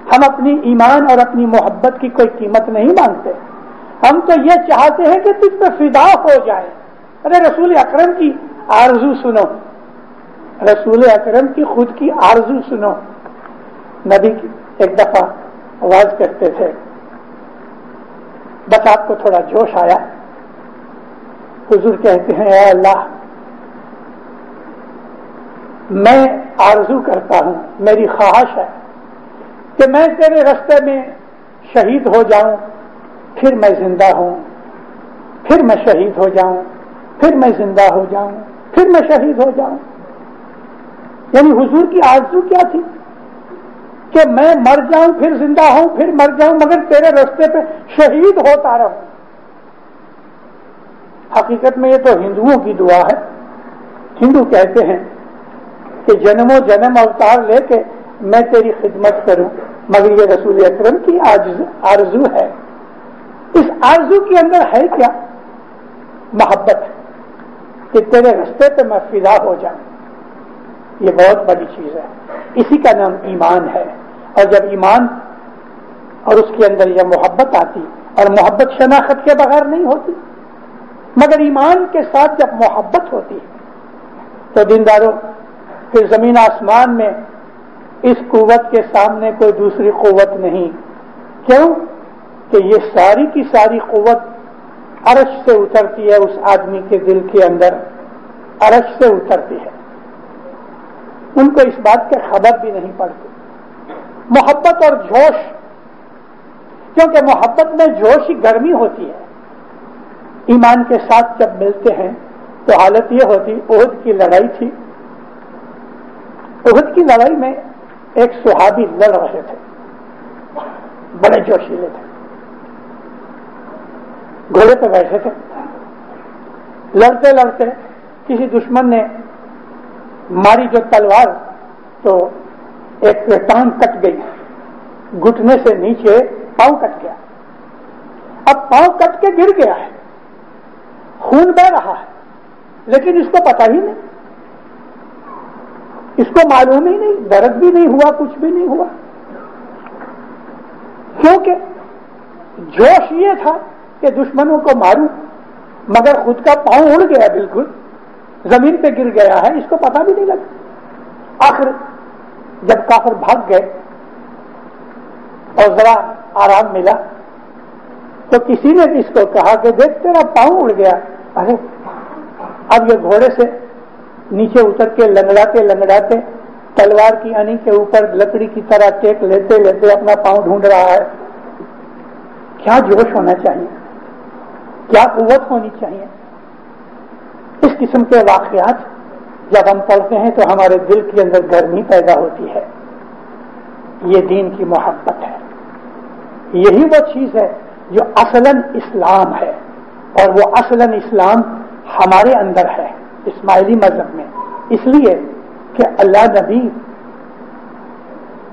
S1: ہم اپنی ایمان اور اپنی محبت کی کوئی قیمت نہیں مانگتے، ہم تو یہ چاہتے ہیں کہ تجھ پہ فدا ہو جائے۔ ارے رسول اکرم کی آرزو سنو، رسول اکرم کی خود کی آرزو سنو۔ نبی کی ایک دفعہ آواز کرتے تھے، بس آپ کو تھوڑا جوش آیا، حضور کہتے ہیں اے اللہ میں آرزو کرتا ہوں، میری خواہش ہے کہ میں تیرے راستے میں شہید ہو جاؤں، پھر میں زندہ ہوں، پھر میں شہید ہو جاؤں، پھر میں زندہ ہو جاؤں، پھر میں شہید ہو جاؤں۔ یعنی حضور کی آرزو کیا تھی کہ میں مر جاؤں پھر زندہ ہوں پھر مر جاؤں مگر تیرے راستے پہ شہید ہوتا رہوں۔ حقیقت میں یہ تو ہندوؤں کی دعا ہے، ہندو کہتے ہیں کہ جنموں جنم اوتار لے کے میں تیری خدمت کروں، مگر یہ رسول اکرم کی آرزو ہے۔ اس آرزو کے اندر ہے کیا؟ محبت، کہ تیرے راستے پہ میں فدا ہو جاؤں، یہ بہت بڑی چیز ہے، اسی کا نام ایمان ہے۔ اور جب ایمان اور اس کے اندر یہ محبت آتی، اور محبت شناخت کے بغیر نہیں ہوتی، مگر ایمان کے ساتھ جب محبت ہوتی ہے تو دینداروں پھر زمین آسمان میں اس قوت کے سامنے کوئی دوسری قوت نہیں۔ کیوں کہ یہ ساری کی ساری قوت عرش سے اترتی ہے، اس آدمی کے دل کے اندر عرش سے اترتی ہے، ان کو اس بات کی خبر بھی نہیں پڑتی۔ محبت اور جوش، کیونکہ محبت میں جوش ہی گرمی ہوتی ہے، ایمان کے ساتھ جب ملتے ہیں تو حالت یہ ہوتی، احد کی لڑائی تھی، احد کی لڑائی میں ایک صحابی لڑ رہے تھے، بڑے جوشیلے تھے، گھوڑے پہ بیٹھے تھے، لڑتے لڑتے کسی دشمن نے ماری جو تلوار تو ایک ٹانگ کٹ گئی، گھٹنے سے نیچے پاؤں کٹ گیا، اب پاؤں کٹ کے گر گیا ہے، خون بہ رہا ہے، لیکن اس کو پتہ ہی نہیں، اس کو معلوم ہی نہیں، درد بھی نہیں ہوا، کچھ بھی نہیں ہوا، کیونکہ جوش یہ تھا کہ دشمنوں کو ماروں، مگر خود کا پاؤں اڑ گیا، بالکل زمین پہ گر گیا ہے، اس کو پتہ بھی نہیں لگا۔ آخر جب کافر بھاگ گئے اور ذرا آرام ملا تو کسی نے اس کو کہا کہ دیکھ تیرا پاؤں اڑ گیا، ارے اب یہ گھوڑے سے نیچے اتر کے لنگڑاتے لنگڑاتے تلوار کی انی کے اوپر لکڑی کی طرح ٹیک لیتے لیتے اپنا پاؤں ڈھونڈ رہا ہے. کیا جوش ہونا چاہیے, کیا قوت ہونی چاہیے. اس قسم کے واقعات جب ہم پڑھتے ہیں تو ہمارے دل کے اندر گرمی پیدا ہوتی ہے. یہ دین کی محبت ہے, یہی وہ چیز ہے جو اصلاً اسلام ہے, اور وہ اصلاً اسلام ہمارے اندر ہے اسماعیلی مذہب میں. اس لیے کہ اللہ نبی,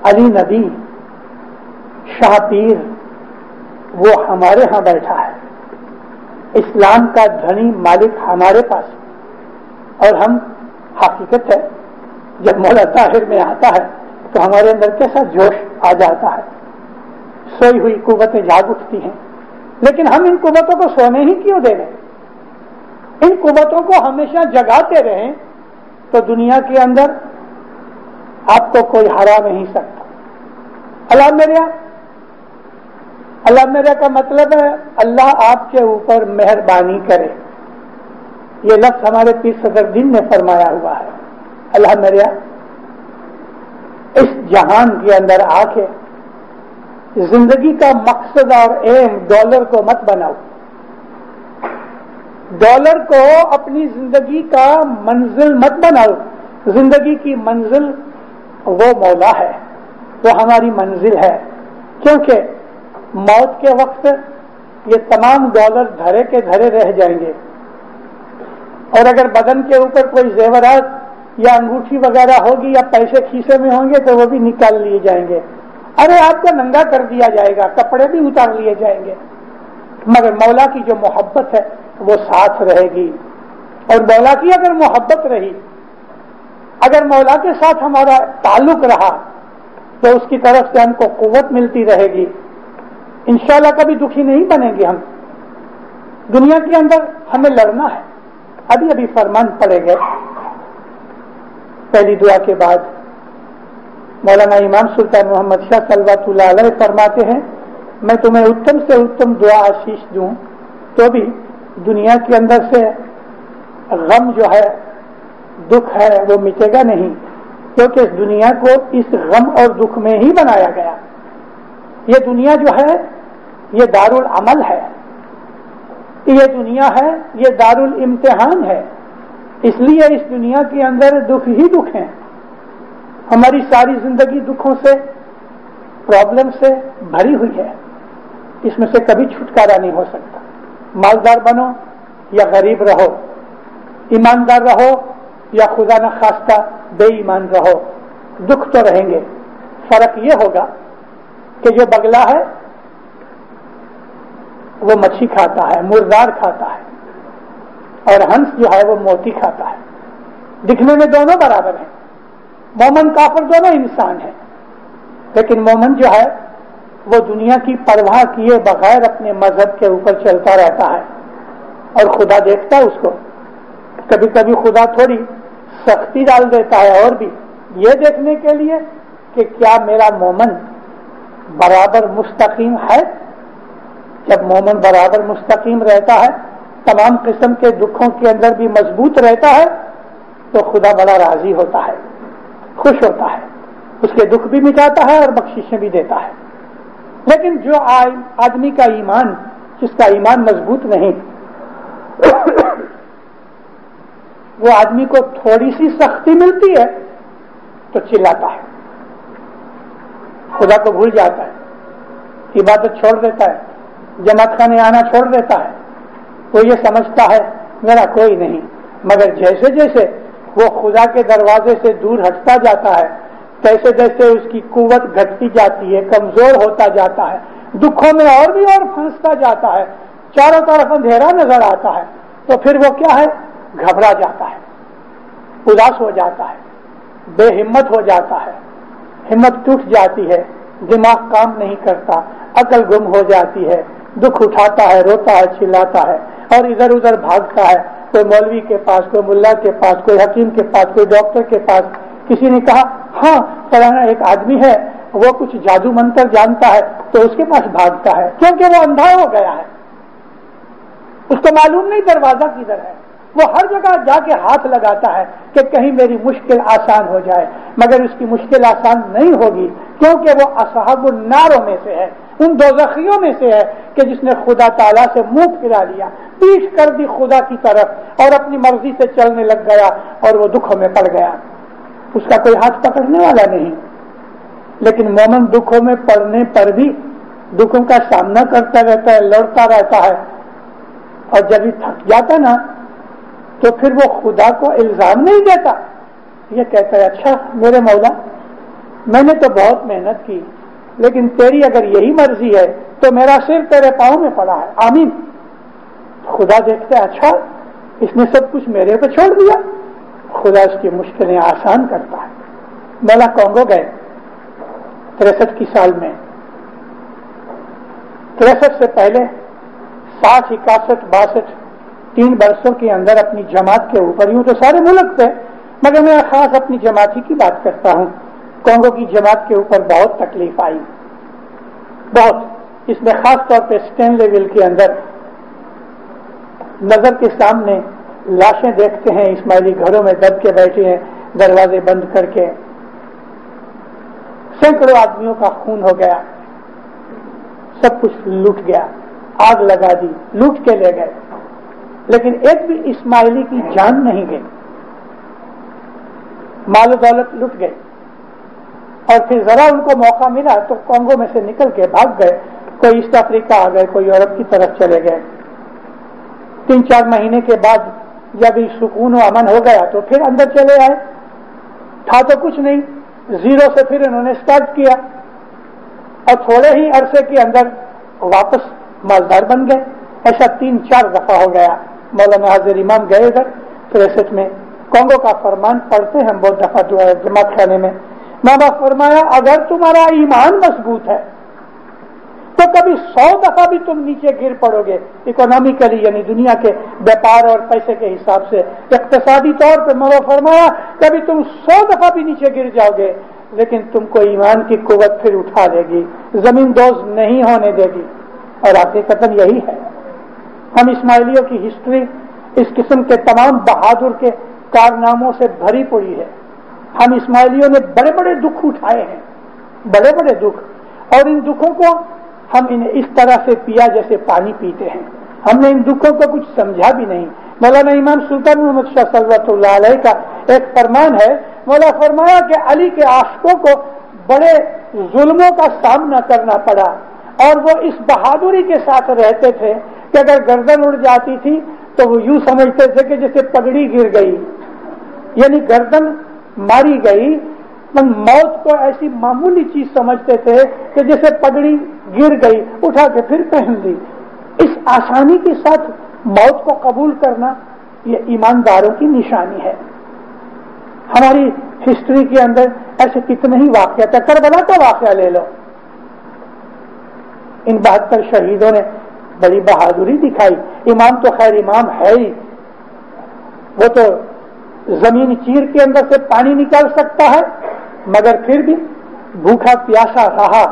S1: علی نبی, شاہ پیر وہ ہمارے ہاں بیٹھا ہے. اسلام کا دھنی مالک ہمارے پاس, اور ہم حقیقت ہے جب مولا طاہر میں آتا ہے تو ہمارے اندر کیسا جوش آ جاتا ہے, سوئی ہوئی قوتیں جاگ اٹھتی ہیں. لیکن ہم ان قوتوں کو سونے ہی کیوں دے رہے؟ ان قوتوں کو ہمیشہ جگاتے رہیں تو دنیا کے اندر آپ کو کوئی ہرا نہیں سکتا. اللہ میرا کا مطلب ہے اللہ آپ کے اوپر مہربانی کرے. یہ لفظ ہمارے پیر صدر دین نے فرمایا ہوا ہے. اللہ میرا اس جہان کے اندر آ کے زندگی کا مقصد اور ایم ڈالر کو مت بناؤ. ڈالر کو اپنی زندگی کا منزل مت بناؤ. زندگی کی منزل وہ مولا ہے, وہ ہماری منزل ہے. کیونکہ موت کے وقت یہ تمام ڈالر دھرے کے دھرے رہ جائیں گے, اور اگر بدن کے اوپر کوئی زیورات یا انگوٹھی وغیرہ ہوگی یا پیسے کھیسے میں ہوں گے تو وہ بھی نکال لیے جائیں گے. ارے آپ کو ننگا کر دیا جائے گا, کپڑے بھی اتار لیے جائیں گے. مگر مولا کی جو محبت ہے وہ ساتھ رہے گی. اور مولا کی اگر محبت رہی, اگر مولا کے ساتھ ہمارا تعلق رہا تو اس کی طرف سے ہم کو قوت ملتی رہے گی. انشاءاللہ کبھی دکھی نہیں بنیں گے. ہم دنیا کے اندر ہمیں لڑنا ہے. ابھی ابھی فرمان پڑے گئے پہلی دعا کے بعد. مولانا امام سلطان محمد شاہ صلوات اللہ علیہ فرماتے ہیں میں تمہیں اتم سے اتم دعا آشیش دوں تو بھی دنیا کے اندر سے غم جو ہے, دکھ ہے, وہ مٹے گا نہیں, کیونکہ اس دنیا کو اس غم اور دکھ میں ہی بنایا گیا. یہ دنیا جو ہے یہ دارالعمل ہے, یہ دنیا ہے یہ دارالامتحان ہے. اس لیے اس دنیا کے اندر دکھ ہی دکھ ہیں. ہماری ساری زندگی دکھوں سے, پرابلم سے بھری ہوئی ہے. اس میں سے کبھی چھٹکارا نہیں ہو سکتا. مالدار بنو یا غریب رہو, ایماندار رہو یا خدا نخواستہ بے ایمان رہو, دکھ تو رہیں گے. فرق یہ ہوگا کہ جو بگلا ہے وہ مچھی کھاتا ہے, مردار کھاتا ہے, اور ہنس جو ہے وہ موتی کھاتا ہے. دکھنے میں دونوں برابر ہیں. مومن کافر دونوں انسان ہیں, لیکن مومن جو ہے وہ دنیا کی پرواہ کیے بغیر اپنے مذہب کے اوپر چلتا رہتا ہے, اور خدا دیکھتا ہے اس کو. کبھی کبھی خدا تھوڑی سختی ڈال دیتا ہے, اور بھی یہ دیکھنے کے لیے کہ کیا میرا مومن برابر مستقیم ہے. جب مومن برابر مستقیم رہتا ہے, تمام قسم کے دکھوں کے اندر بھی مضبوط رہتا ہے, تو خدا بڑا راضی ہوتا ہے, خوش ہوتا ہے, اس کے دکھ بھی مٹاتا ہے اور بخششیں بھی دیتا ہے. لیکن جو آدمی کا ایمان, جس کا ایمان مضبوط نہیں, وہ آدمی کو تھوڑی سی سختی ملتی ہے تو چلاتا ہے, خدا کو بھول جاتا ہے, عبادت چھوڑ دیتا ہے, جماعت خانے آنا چھوڑ دیتا ہے. وہ یہ سمجھتا ہے میرا کوئی نہیں. مگر جیسے جیسے وہ خدا کے دروازے سے دور ہٹتا جاتا ہے, تیسے جیسے اس کی قوت گھٹتی جاتی ہے, کمزور ہوتا جاتا ہے, دکھوں میں اور بھی اور پھنستا جاتا ہے, چاروں طرف اندھیرا نظر آتا ہے, تو پھر وہ کیا ہے, گھبرا جاتا ہے, اداس ہو جاتا ہے, بے ہمت ہو جاتا ہے, ہمت ٹوٹ جاتی ہے, دماغ کام نہیں کرتا, عقل گم ہو جاتی ہے, دکھ اٹھاتا ہے, روتا ہے, چلاتا ہے, اور ادھر ادھر بھاگتا ہے, کوئی مولوی کے پاس, کوئی ملا کے پاس, کوئی حکیم کے پاس, کوئی ڈاکٹر کے پاس. کسی نے کہا ہاں فلانا ایک آدمی ہے وہ کچھ جادو منتر جانتا ہے, تو اس کے پاس بھاگتا ہے, کیونکہ وہ اندھا ہو گیا ہے. اس کو معلوم نہیں دروازہ کدھر ہے، وہ ہر جگہ جا کے ہاتھ لگاتا ہے کہ کہیں میری مشکل آسان ہو جائے، مگر اس کی مشکل آسان نہیں ہوگی، کیونکہ وہ اصحاب الناروں میں سے ہے، ان دوزخیوں میں سے ہے کہ جس نے خدا تعالیٰ سے منہ پھرا لیا، پیٹ کر دی خدا کی طرف اور اپنی مرضی سے چلنے لگ گیا اور وہ دکھوں میں پڑ گیا۔ اس کا کوئی ہاتھ پکڑنے والا نہیں۔ لیکن مومن دکھوں میں پڑنے پر بھی دکھوں کا سامنا کرتا رہتا ہے، لڑتا رہتا ہے، اور جب یہ تھک جاتا نا تو پھر وہ خدا کو الزام نہیں دیتا، یہ کہتا ہے اچھا میرے مولا میں نے تو بہت محنت کی، لیکن تیری اگر یہی مرضی ہے تو میرا سر تیرے پاؤں میں پڑا ہے، آمین۔ خدا دیکھتا ہے اچھا اس نے سب کچھ میرے پہ چھوڑ دیا، خدا اس کی مشکلیں آسان کرتا ہے۔ مولا کانگو گئے 63 کی سال میں، 63 سے پہلے 60 61 62 3 برسوں کے اندر اپنی جماعت کے اوپر، یوں تو سارے ملک تھے مگر میں خاص اپنی جماعت ہی کی بات کرتا ہوں، کانگو کی جماعت کے اوپر بہت تکلیف آئی، بہت۔ اس میں خاص طور پہ اسٹینلے ویل کے اندر نظر کے سامنے لاشیں دیکھتے ہیں، اسماعیلی گھروں میں دب کے بیٹھے ہیں دروازے بند کر کے، سینکڑوں آدمیوں کا خون ہو گیا، سب کچھ لوٹ گیا، آگ لگا دی، لوٹ کے لے گئے، لیکن ایک بھی اسماعیلی کی جان نہیں گئی، مال و دولت لٹ گئی۔ اور پھر ذرا ان کو موقع ملا تو کانگو میں سے نکل کے بھاگ گئے، کوئی ایسٹ افریقہ آ گئے، کوئی یورپ کی طرف چلے گئے۔ 3-4 مہینے کے بعد جب سکون و امن ہو گیا تو پھر اندر چلے آئے، تھا تو کچھ نہیں، زیرو سے پھر انہوں نے سٹارٹ کیا اور تھوڑے ہی عرصے کے اندر واپس مالدار بن گئے۔ ایسا 3-4 دفعہ ہو گیا۔ مولانا حاضر امام گئے ادھر 63 میں، کانگو کا فرمان پڑھتے ہیں بہت دفعہ جماعت خانے میں، ماما فرمایا اگر تمہارا ایمان مضبوط ہے تو کبھی 100 دفعہ بھی تم نیچے گر پڑو گے، اکنامیکلی یعنی دنیا کے بیپار اور پیسے کے حساب سے، اقتصادی طور پہ ماما فرمایا کبھی تم 100 دفعہ بھی نیچے گر جاؤ گے لیکن تم کو ایمان کی قوت پھر اٹھا دے گی، زمین دوز نہیں ہونے دے گی۔ اور حقیقتاً یہی ہے۔ ہم اسماعیلیوں کی ہسٹری اس قسم کے تمام بہادر کے کارناموں سے بھری پڑی ہے۔ ہم اسماعیلیوں نے بڑے بڑے دکھ اٹھائے ہیں، بڑے بڑے دکھ، اور ان دکھوں کو ہم انہیں اس طرح سے پیا جیسے پانی پیتے ہیں۔ ہم نے ان دکھوں کو کچھ سمجھا بھی نہیں۔ مولانا امام سلطان محمد شاہ صلوات اللہ علیہ کا ایک فرمان ہے، مولا فرمایا کہ علی کے عاشقوں کو بڑے ظلموں کا سامنا کرنا پڑا اور وہ اس بہادری کے ساتھ رہتے تھے کہ اگر گردن اڑ جاتی تھی تو وہ یوں سمجھتے تھے کہ جیسے پگڑی گر گئی، یعنی گردن ماری گئی، موت کو ایسی معمولی چیز سمجھتے تھے کہ جیسے پگڑی گر گئی اٹھا کے پھر پہن لی۔ اس آسانی کے ساتھ موت کو قبول کرنا یہ ایمانداروں کی نشانی ہے۔ ہماری ہسٹری کے اندر ایسے کتنے ہی واقعات ہیں، کربلا کا واقعہ لے لو، ان 72 شہیدوں نے بڑی بہادری دکھائی۔ امام تو خیر امام ہے ہی، وہ تو زمین چیر کے اندر سے پانی نکال سکتا ہے مگر پھر بھی بھوکا پیاسا رہا،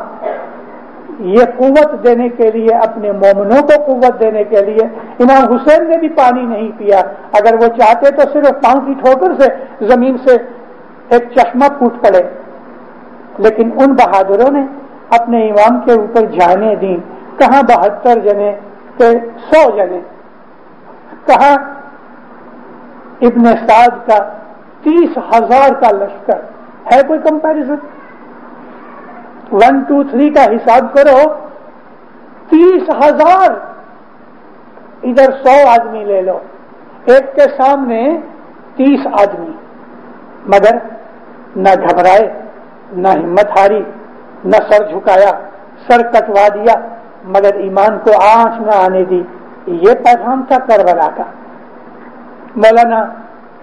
S1: یہ قوت دینے کے لیے، اپنے مومنوں کو قوت دینے کے لیے۔ امام حسین نے بھی پانی نہیں پیا، اگر وہ چاہتے تو صرف پاؤں کی ٹھوکر سے زمین سے ایک چشمہ پھوٹ پڑے، لیکن ان بہادروں نے اپنے امام کے اوپر جانیں دیں، کہاں 72 جنے کہ 100 جنے، کہاں ابن سعد کا 30,000 کا لشکر ہے، کوئی کمپیریزن؟ 1 2 3 کا حساب کرو، 30,000، ادھر 100 آدمی لے لو، ایک کے سامنے 30 آدمی، مگر نہ گھبرائے، نہ ہمت ہاری، نہ سر جھکایا، سر کٹوا دیا مگر ایمان کو آنچ نہ آنے دی۔ یہ پیغام تھا کربلا کا۔ مولانا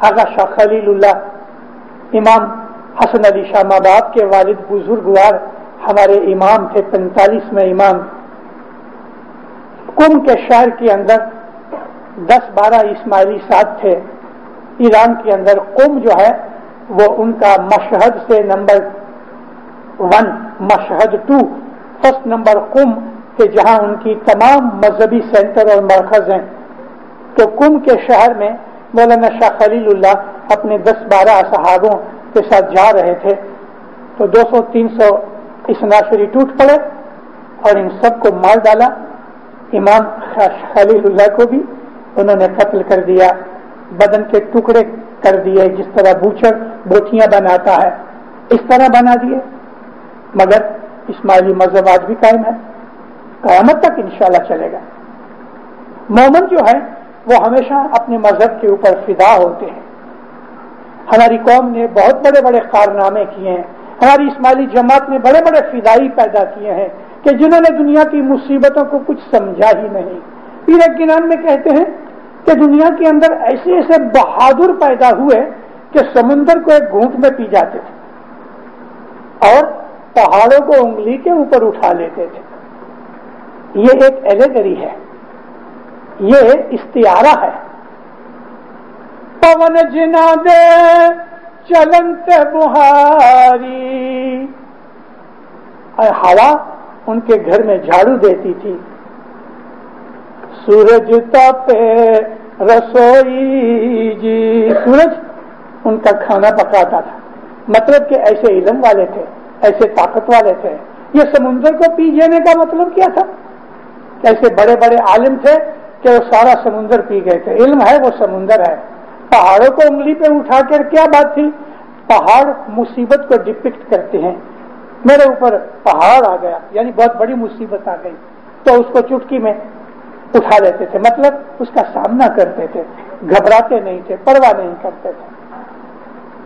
S1: آغا شاہ خلیل اللہ، امام حسن علی شاہ ماباب کے والد بزرگوار ہمارے امام تھے، 45ویں امام۔ قم کے شہر کے اندر 10-12 اسماعیلی ساتھ تھے۔ ایران کے اندر قم جو ہے وہ ان کا مشہد سے نمبر 1، مشہد 2، فرسٹ نمبر قم، کہ جہاں ان کی تمام مذہبی سینٹر اور مرکز ہیں۔ تو کم کے شہر میں مولانا شاہ خلیل اللہ اپنے 10-12 صحابوں کے ساتھ جا رہے تھے تو 200-300 اسناشری ٹوٹ پڑے اور ان سب کو مار ڈالا. امام خلیل اللہ کو بھی انہوں نے قتل کر دیا, بدن کے ٹکڑے کر دیے, جس طرح بوچر بوٹیاں بناتا ہے اس طرح بنا دیے. مگر اسماعیلی مذہب آج بھی قائم ہے, قیامت تک انشاءاللہ چلے گا. مومن جو ہے وہ ہمیشہ اپنے مذہب کے اوپر فدا ہوتے ہیں. ہماری قوم نے بہت بڑے بڑے کارنامے کیے ہیں, ہماری اسماعیلی جماعت نے بڑے بڑے فدائی پیدا کیے ہیں کہ جنہوں نے دنیا کی مصیبتوں کو کچھ سمجھا ہی نہیں. پیر کنان میں کہتے ہیں کہ دنیا کے اندر ایسے ایسے بہادر پیدا ہوئے کہ سمندر کو ایک گھونٹ میں پی جاتے تھے اور پہاڑوں کو انگلی کے اوپر اٹھا لیتے تھے. یہ ایک ایلیگری ہے, یہ استعارہ ہے. پون جنا دے چلنت بہاری, ہوا ان کے گھر میں جھاڑو دیتی تھی. سورج تپے رسوئی جی, سورج ان کا کھانا پکاتا تھا. مطلب کہ ایسے علم والے تھے, ایسے طاقت والے تھے. یہ سمندر کو پی جانے کا مطلب کیا تھا؟ ایسے بڑے بڑے عالم تھے کہ وہ سارا سمندر پی گئے تھے. علم ہے وہ سمندر ہے. پہاڑوں کو انگلی پہ اٹھا کر کیا بات تھی؟ پہاڑ مصیبت کو ڈپکٹ کرتے ہیں. میرے اوپر پہاڑ آ گیا یعنی بہت بڑی مصیبت آ گئی تو اس کو چٹکی میں اٹھا لیتے تھے. مطلب اس کا سامنا کرتے تھے, گھبراتے نہیں تھے, پرواہ نہیں کرتے تھے.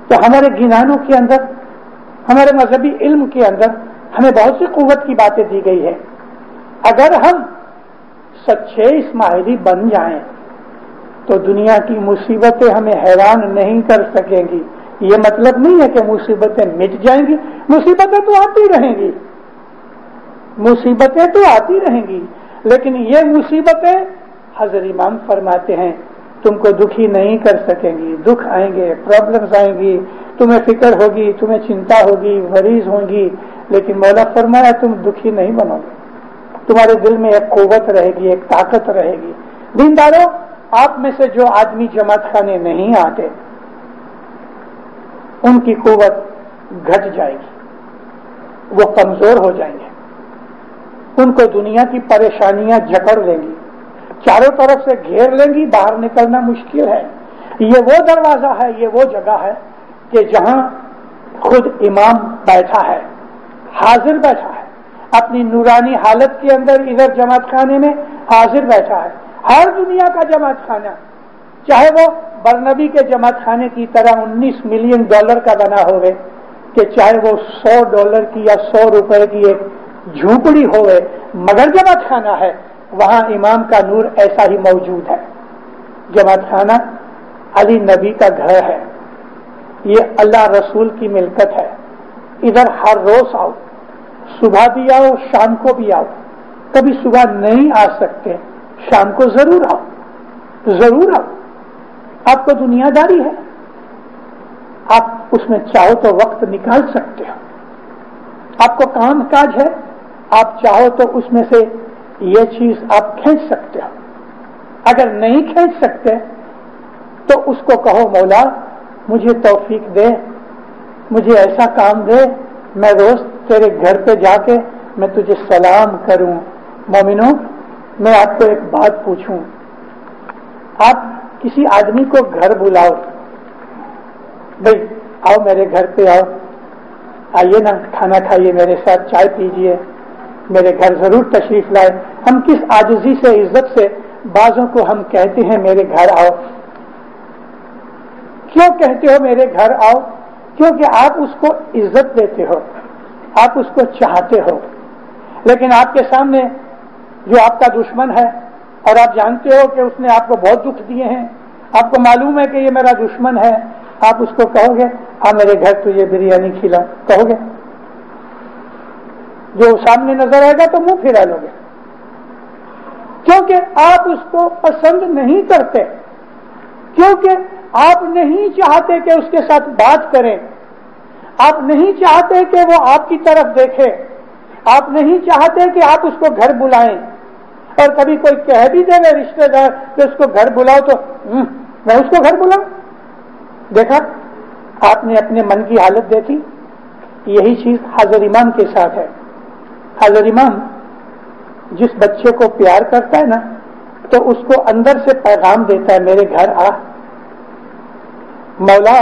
S1: تو ہمارے گنانوں کے اندر, ہمارے مذہبی علم کے اندر ہمیں بہت سی قوت کی باتیں دی گئی ہے. اگر ہم سچے اسماعیلی بن جائیں تو دنیا کی مصیبتیں ہمیں حیران نہیں کر سکیں گی. یہ مطلب نہیں ہے کہ مصیبتیں مٹ جائیں گی, مصیبتیں تو آتی رہیں گی, مصیبتیں تو آتی رہیں گی, لیکن یہ مصیبتیں حضرت امام فرماتے ہیں تم کو دکھی نہیں کر سکیں گی. دکھ آئیں گے, پرابلمز آئیں گی, تمہیں فکر ہوگی, تمہیں چنتا ہوگی, مریض ہوں گی, لیکن مولا فرمایا تم دکھی نہیں بنو گے. تمہارے دل میں ایک قوت رہے گی, ایک طاقت رہے گی. دینداروں, آپ میں سے جو آدمی جماعت خانے نہیں آتے ان کی قوت گھٹ جائے گی, وہ کمزور ہو جائیں گے. ان کو دنیا کی پریشانیاں جکڑ لیں گی, چاروں طرف سے گھیر لیں گی, باہر نکلنا مشکل ہے. یہ وہ دروازہ ہے, یہ وہ جگہ ہے کہ جہاں خود امام بیٹھا ہے, حاضر بیٹھا ہے, اپنی نورانی حالت کے اندر ادھر جماعت خانے میں حاضر بیٹھا ہے. ہر دنیا کا جماعت خانہ, چاہے وہ برنبی کے جماعت خانے کی طرح $19 ملین کا بنا ہوئے, کہ چاہے وہ $100 کی یا $100 کی ایک جھوپڑی ہوئے, مگر جماعت خانہ ہے. وہاں امام کا نور ایسا ہی موجود ہے. جماعت خانہ علی نبی کا گھر ہے, یہ اللہ رسول کی ملکت ہے. ادھر ہر روز آؤ, صبح بھی آؤ, شام کو بھی آؤ. کبھی صبح نہیں آ سکتے, شام کو ضرور آؤ, ضرور آؤ. آپ کو دنیا داری ہے, آپ اس میں چاہو تو وقت نکال سکتے ہو. آپ کو کام کاج ہے, آپ چاہو تو اس میں سے یہ چیز آپ کھینچ سکتے ہو. اگر نہیں کھینچ سکتے تو اس کو کہو مولا مجھے توفیق دے, مجھے ایسا کام دے, میں روز تیرے گھر پہ جا کے میں تجھے سلام کروں. مومنوں, میں آپ کو ایک بات پوچھوں, آپ کسی آدمی کو گھر بلاؤ, بھائی آؤ میرے گھر پہ آؤ, آئیے نا کھانا کھائیے میرے ساتھ, چائے پیجیے, میرے گھر ضرور تشریف لائے. ہم کس عاجزی سے, عزت سے بعضوں کو ہم کہتے ہیں میرے گھر آؤ. کیوں کہتے ہو میرے گھر آؤ؟ کیونکہ آپ اس کو عزت دیتے ہو, آپ اس کو چاہتے ہو. لیکن آپ کے سامنے جو آپ کا دشمن ہے اور آپ جانتے ہو کہ اس نے آپ کو بہت دکھ دیے ہیں, آپ کو معلوم ہے کہ یہ میرا دشمن ہے, آپ اس کو کہو گے آ میرے گھر تجھے بریانی کھلاؤ, کہو گے؟ جو سامنے نظر آئے گا تو منہ پھرا لو گے, کیونکہ آپ اس کو پسند نہیں کرتے, کیونکہ آپ نہیں چاہتے کہ اس کے ساتھ بات کریں, آپ نہیں چاہتے کہ وہ آپ کی طرف دیکھے, آپ نہیں چاہتے کہ آپ اس کو گھر بلائیں, اور کبھی کوئی کہہ بھی دے گا رشتے دار کہ اس کو گھر بلاؤ تو میں اس کو گھر بلاؤں. دیکھا آپ نے اپنے من کی حالت دیکھی. یہی چیز حاضر امام کے ساتھ ہے. حاضر امام جس بچے کو پیار کرتا ہے نا تو اس کو اندر سے پیغام دیتا ہے میرے گھر آ. مولا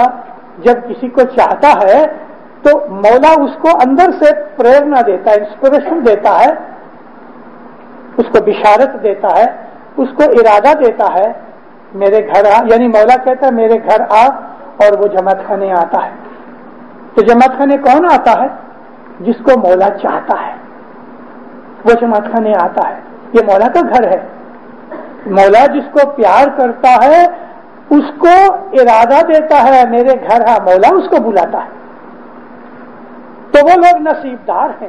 S1: جب کسی کو چاہتا ہے تو مولا اس کو اندر سے پریرنا دیتا ہے, انسپریشن دیتا ہے, اس کو بشارت دیتا ہے, اس کو ارادہ دیتا ہے میرے گھر آ. یعنی مولا کہتا ہے میرے گھر آ, اور وہ جماعت خانے آتا ہے. تو جماعت خانے کون آتا ہے؟ جس کو مولا چاہتا ہے وہ جماعت خانے آتا ہے. یہ مولا کا گھر ہے. مولا جس کو پیار کرتا ہے اس کو ارادہ دیتا ہے میرے گھر آ, مولا اس کو بلاتا ہے. تو وہ لوگ نصیبدار ہیں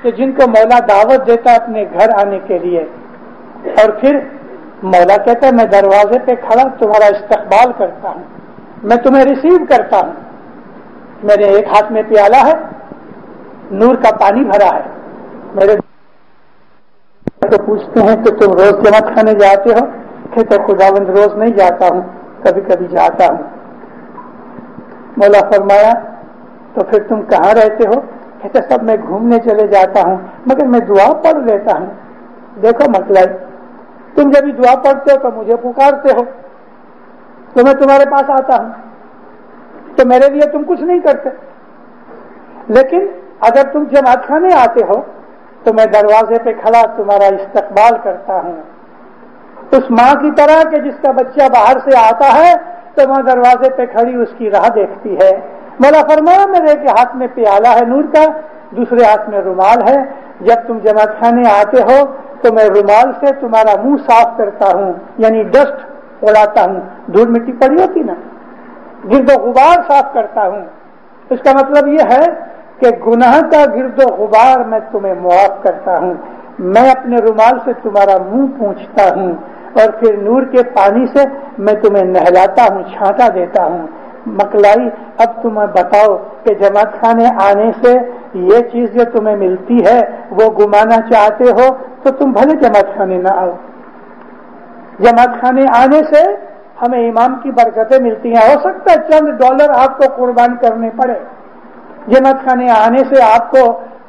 S1: کہ جن کو مولا دعوت دیتا ہے اپنے گھر آنے کے لیے, اور پھر مولا کہتا ہے میں دروازے پہ کھڑا تمہارا استقبال کرتا ہوں, میں تمہیں ریسیو کرتا ہوں. میرے ایک ہاتھ میں پیالہ ہے, نور کا پانی بھرا ہے. میرے تو پوچھتے ہیں کہ تم روز جماعت خانے جاتے ہو؟ کہتے خداوند روز نہیں جاتا ہوں, کبھی کبھی جاتا ہوں. مولا فرمایا تو پھر تم کہاں رہتے ہو؟ کہتے سب میں گھومنے چلے جاتا ہوں مگر میں دعا پڑھ لیتا ہوں. دیکھو مطلب تم جب دعا پڑھتے ہو تو مجھے پکارتے ہو, تو میں تمہارے پاس آتا ہوں, تو میرے لیے تم کچھ نہیں کرتے. لیکن اگر تم جماعت خانے آتے ہو تو میں دروازے پہ کھڑا تمہارا استقبال کرتا ہوں, اس ماں کی طرح کہ جس کا بچہ باہر سے آتا ہے تو وہاں دروازے پہ کھڑی اس کی راہ دیکھتی ہے. مولا فرمایا میرے ایک ہاتھ میں پیالہ ہے نور کا, دوسرے ہاتھ میں رومال ہے. جب تم جماعت خانے آتے ہو تو میں رومال سے تمہارا منہ صاف کرتا ہوں, یعنی ڈسٹ اڑاتا ہوں. دھول مٹی پڑی ہوتی نا, گرد و غبار صاف کرتا ہوں. اس کا مطلب یہ ہے کہ گناہ کا گرد و غبار میں تمہیں معاف کرتا ہوں. میں اپنے رومال سے تمہارا منہ پوچھتا ہوں اور پھر نور کے پانی سے میں تمہیں نہلاتا ہوں, چھانٹا دیتا ہوں. مکلائی اب تمہیں بتاؤ کہ جماعت خانے آنے سے یہ چیز جو تمہیں ملتی ہے وہ گمانا چاہتے ہو تو تم بھلے جماعت خانے نہ آؤ. جماعت خانے آنے سے ہمیں امام کی برکتیں ملتی ہیں. ہو سکتا ہے چند ڈالر آپ کو قربان کرنے پڑے. جماعت خانے آنے سے آپ کو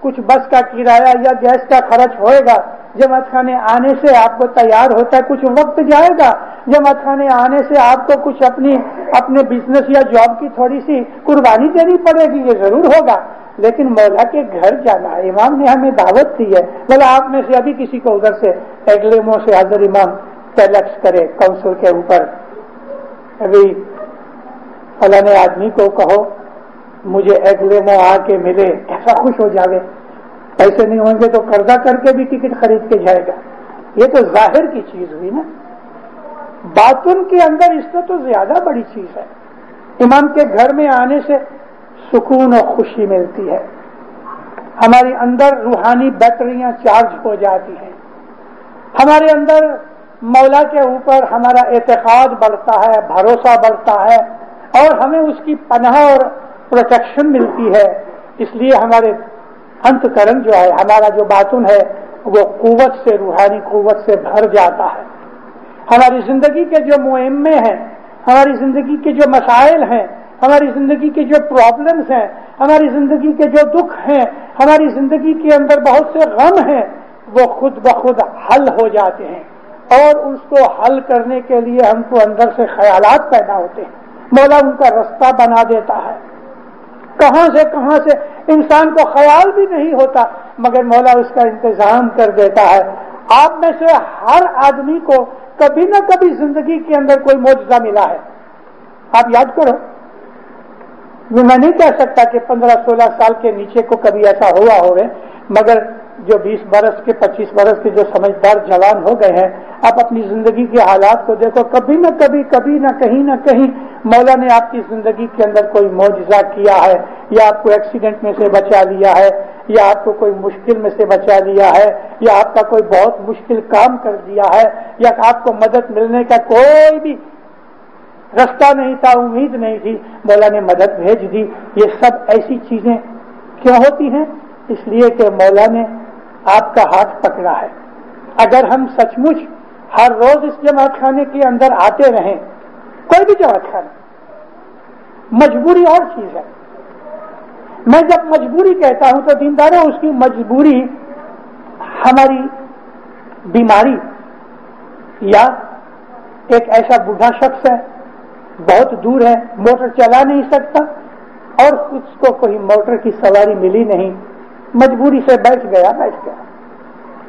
S1: کچھ بس کا کرایہ یا گیس کا خرچ ہوئے گا. جماعت خانے آنے سے آپ کو تیار ہوتا ہے کچھ وقت جائے گا. جماعت خانے آنے سے آپ کو کچھ اپنے بزنس یا جاب کی تھوڑی سی قربانی دینی پڑے گی, یہ ضرور ہوگا. لیکن مولا کے گھر جانا ہے, امام نے ہمیں دعوت دی ہے. بولا آپ میں سے ابھی کسی کو ادھر سے اگلے منہ سے حضرت امام سلیکٹ کرے کونسل کے اوپر, ابھی فلاں آدمی کو کہو مجھے اگلے منہ آ کے ملے, ایسا خوش ہو جاوے. پیسے نہیں ہوں گے تو قرضہ کر کے بھی ٹکٹ خرید کے جائے گا. یہ تو ظاہر کی چیز ہوئی نا, باطن کے اندر اس سے تو زیادہ بڑی چیز ہے. امام کے گھر میں آنے سے سکون اور خوشی ملتی ہے. ہماری اندر روحانی بیٹریاں چارج ہو جاتی ہیں. ہمارے اندر مولا کے اوپر ہمارا اعتقاد بڑھتا ہے, بھروسہ بڑھتا ہے, اور ہمیں اس کی پناہ اور پروٹیکشن ملتی ہے. اس لیے ہمارے انتکرن جو ہے, ہمارا جو باطن ہے وہ قوت سے, روحانی قوت سے بھر جاتا ہے. ہماری زندگی کے جو مہمے ہیں, ہماری زندگی کے جو مسائل ہیں, ہماری زندگی کے جو پرابلمز ہیں, ہماری زندگی کے جو دکھ ہیں, ہماری زندگی کے اندر بہت سے غم ہیں, وہ خود بخود حل ہو جاتے ہیں. اور اس کو حل کرنے کے لیے ہم کو اندر سے خیالات پیدا ہوتے ہیں. مولا ان کا رستہ بنا دیتا ہے. کہاں سے انسان کو خیال بھی نہیں ہوتا مگر مولا اس کا انتظام کر دیتا ہے. آپ میں سے ہر آدمی کو کبھی نہ کبھی زندگی کے اندر کوئی معجزہ ملا ہے. آپ یاد کرو, میں نہیں کہہ سکتا کہ 15-16 سال کے نیچے کو کبھی ایسا ہوا ہوگا, مگر جو 20 برس کے 25 برس کے جو سمجھدار جوان ہو گئے ہیں, آپ اپنی زندگی کے حالات کو دیکھو, کبھی نہ کہیں نہ کہیں مولا نے آپ کی زندگی کے اندر کوئی معجزہ کیا ہے, یا آپ کو ایکسیڈنٹ میں سے بچا لیا ہے, یا آپ کو کوئی مشکل میں سے بچا لیا ہے, یا آپ کا کوئی بہت مشکل کام کر دیا ہے, یا آپ کو مدد ملنے کا کوئی بھی رستہ نہیں تھا, امید نہیں تھی, مولا نے مدد بھیج دی. یہ سب ایسی چیزیں کیوں ہوتی ہیں؟ اس لیے کہ مولا نے آپ کا ہاتھ پکڑا ہے, اگر ہم سچ مچ ہر روز اس جماعت خانے کے اندر آتے رہیں، کوئی بھی جماعت خانہ، مجبوری اور چیز ہے. میں جب مجبوری کہتا ہوں تو دینداروں اس کی مجبوری ہماری بیماری یا ایک ایسا بوڑھا شخص ہے بہت دور ہے، موٹر چلا نہیں سکتا اور اس کو کوئی موٹر کی سواری ملی نہیں، مجبوری سے بیٹھ گیا.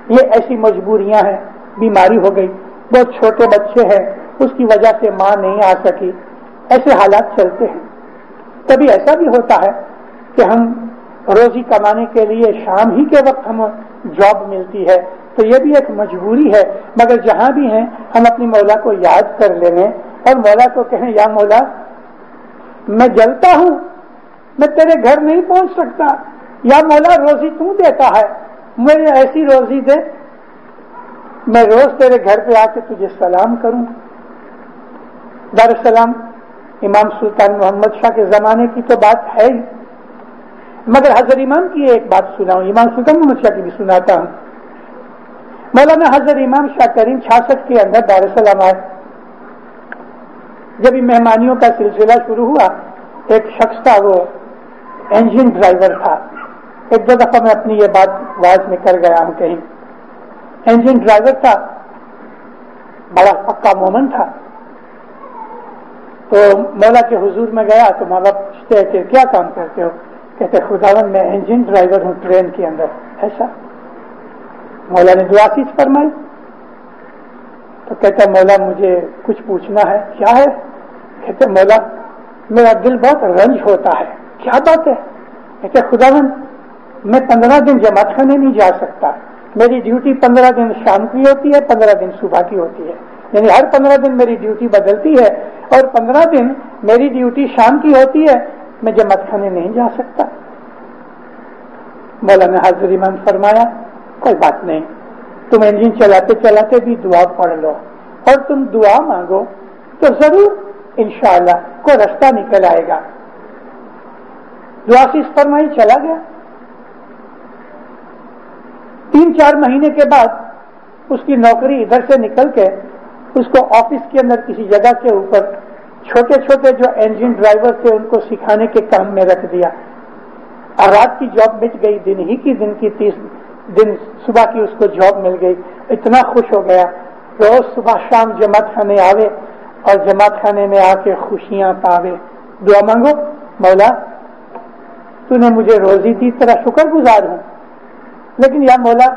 S1: یہ ایسی مجبوریاں ہیں. بیماری ہو گئی، بہت چھوٹے بچے ہیں، اس کی وجہ سے ماں نہیں آ سکی، ایسے حالات چلتے ہیں. کبھی ایسا بھی ہوتا ہے کہ ہم روزی کمانے کے لیے شام ہی کے وقت ہم جاب ملتی ہے، تو یہ بھی ایک مجبوری ہے. مگر جہاں بھی ہیں ہم اپنی مولا کو یاد کر لیں اور مولا کو کہیں یا مولا میں جلتا ہوں، میں تیرے گھر نہیں پہنچ سکتا، یا مولا روزی تو دیتا ہے، مجھے ایسی روزی دے میں روز تیرے گھر پہ آ کے تجھے سلام کروں. دارالسلام امام سلطان محمد شاہ کے زمانے کی تو بات ہے ہی، مگر حضرت امام کی ایک بات سناؤں، امام سلطان محمد شاہ کی بھی سناتا ہوں. مولانا حضرت امام شاہ کریم 66 کے اندر دارالسلام آئے. جب مہمانیوں کا سلسلہ شروع ہوا، ایک شخص تھا، وہ انجن ڈرائیور تھا. ایک دو دفعہ میں اپنی یہ بات واز میں کر گیا ہوں کہیں. انجن ڈرائیور تھا، بڑا پکا مومن تھا. تو مولا کے حضور میں گیا تو ماں باپ پوچھتے کہ کیا کام کرتے ہو؟ کہتے خداوند میں انجن ڈرائیور ہوں ٹرین کے اندر. ایسا؟ مولا نے دعا سیز فرمائی. تو کہتا مولا مجھے کچھ پوچھنا ہے. کیا ہے؟ کہتے مولا میرا دل بہت رنج ہوتا ہے. کیا بات ہے؟ کہتے خداوند میں 15 دن جماعت خانے نہیں جا سکتا. میری ڈیوٹی 15 دن شام کی ہوتی ہے، 15 دن صبح کی ہوتی ہے، یعنی ہر 15 دن میری ڈیوٹی بدلتی ہے اور 15 دن میری ڈیوٹی شام کی ہوتی ہے. میں جماعت خانے نہیں جا سکتا. مولانا حضرت امام فرمایا کوئی بات نہیں، تم انجن چلاتے چلاتے بھی دعا پڑھ لو اور تم دعا مانگو تو ضرور انشاءاللہ کوئی رستہ نکل آئے گا. دعا سیز فرمائی، چلا گیا. 3-4 مہینے کے بعد اس کی نوکری ادھر سے نکل کے اس کو آفس کے اندر کسی جگہ کے اوپر چھوٹے چھوٹے جو انجن ڈرائیور تھے ان کو سکھانے کے کام میں رکھ دیا. اور رات کی جاب مٹ گئی، دن ہی کی 30 دن صبح کی اس کو جاب مل گئی. اتنا خوش ہو گیا، روز صبح شام جماعت خانے آوے اور جماعت خانے میں آ کے خوشیاں پاوے. دعا مانگو مولا تو نے مجھے روزی دی، تیرا شکر گزار ہوں، لیکن یا مولا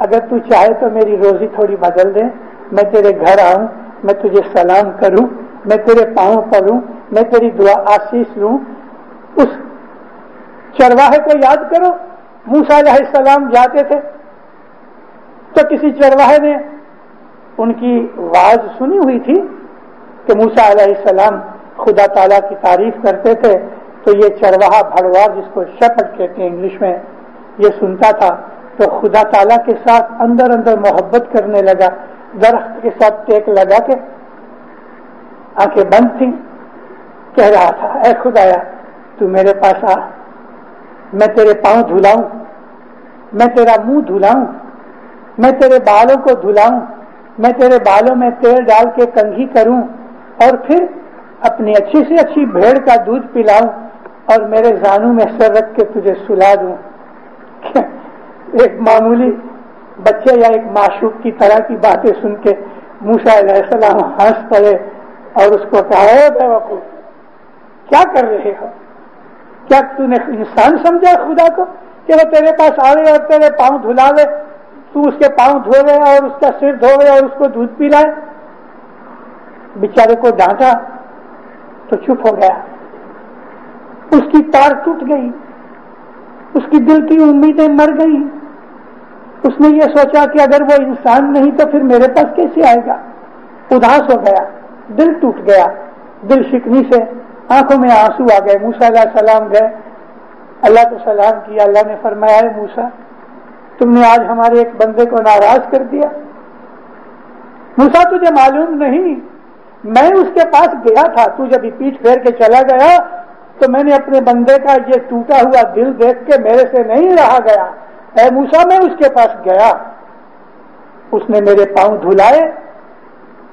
S1: اگر تو چاہے تو میری روزی تھوڑی بدل دے، میں تیرے گھر آؤں، میں تجھے سلام کروں، میں تیرے پاؤں پڑوں، میں تیری دعا آشیش لوں. اس چرواہے کو یاد کرو، موسیٰ علیہ السلام جاتے تھے تو کسی چرواہے نے ان کی واز سنی ہوئی تھی کہ موسیٰ علیہ السلام خدا تعالیٰ کی تعریف کرتے تھے. تو یہ چرواہا بھڑوار جس کو شپٹ کہتے ہیں انگلش میں، یہ سنتا تھا تو خدا تعالیٰ کے ساتھ اندر اندر محبت کرنے لگا. درخت کے ساتھ ٹیک لگا کے آنکھیں بند تھیں، کہہ رہا تھا اے خدایا تو میرے پاس آ، میں تیرے پاؤں دھلاؤں، میں تیرا منہ دھلاؤں، میں تیرے بالوں کو دھلاؤں، میں تیرے بالوں میں تیل ڈال کے کنگھی کروں اور پھر اپنی اچھی سے اچھی بھیڑ کا دودھ پلاؤں اور میرے زانوں میں سر رکھ کے تجھے سلا دوں. ایک معمولی بچے یا ایک معشوق کی طرح کی باتیں سن کے موسیٰ علیہ السلام ہنس پڑے اور اس کو کہا اے بیوقوف کیا کر رہے ہو؟ کیا تو نے انسان سمجھا خدا کو کہ وہ تیرے پاس آوے اور تیرے پاؤں دھلاوے، تو اس کے پاؤں دھوے اور اس کا سر دھوے اور اس کو دودھ پلائے؟ بیچارے کو ڈانٹا تو چپ ہو گیا. اس کی تار ٹوٹ گئی، اس کی دل کی امیدیں مر گئی. اس نے یہ سوچا کہ اگر وہ انسان نہیں تو پھر میرے پاس کیسے آئے گا. اداس ہو گیا، دل ٹوٹ گیا، دل شکنی سے آنکھوں میں آنسو آ گئے. موسیٰ علیہ السلام گئے، اللہ کو سلام کیا. اللہ نے فرمایا ہے موسیٰ تم نے آج ہمارے ایک بندے کو ناراض کر دیا. موسیٰ تجھے معلوم نہیں میں اس کے پاس گیا تھا، تو جب پیٹھ پھیر کے چلا گیا تو میں نے اپنے بندے کا یہ ٹوٹا ہوا دل دیکھ کے میرے سے نہیں رہا گیا. اے موسیٰ میں اس کے پاس گیا، اس نے میرے پاؤں دھلائے،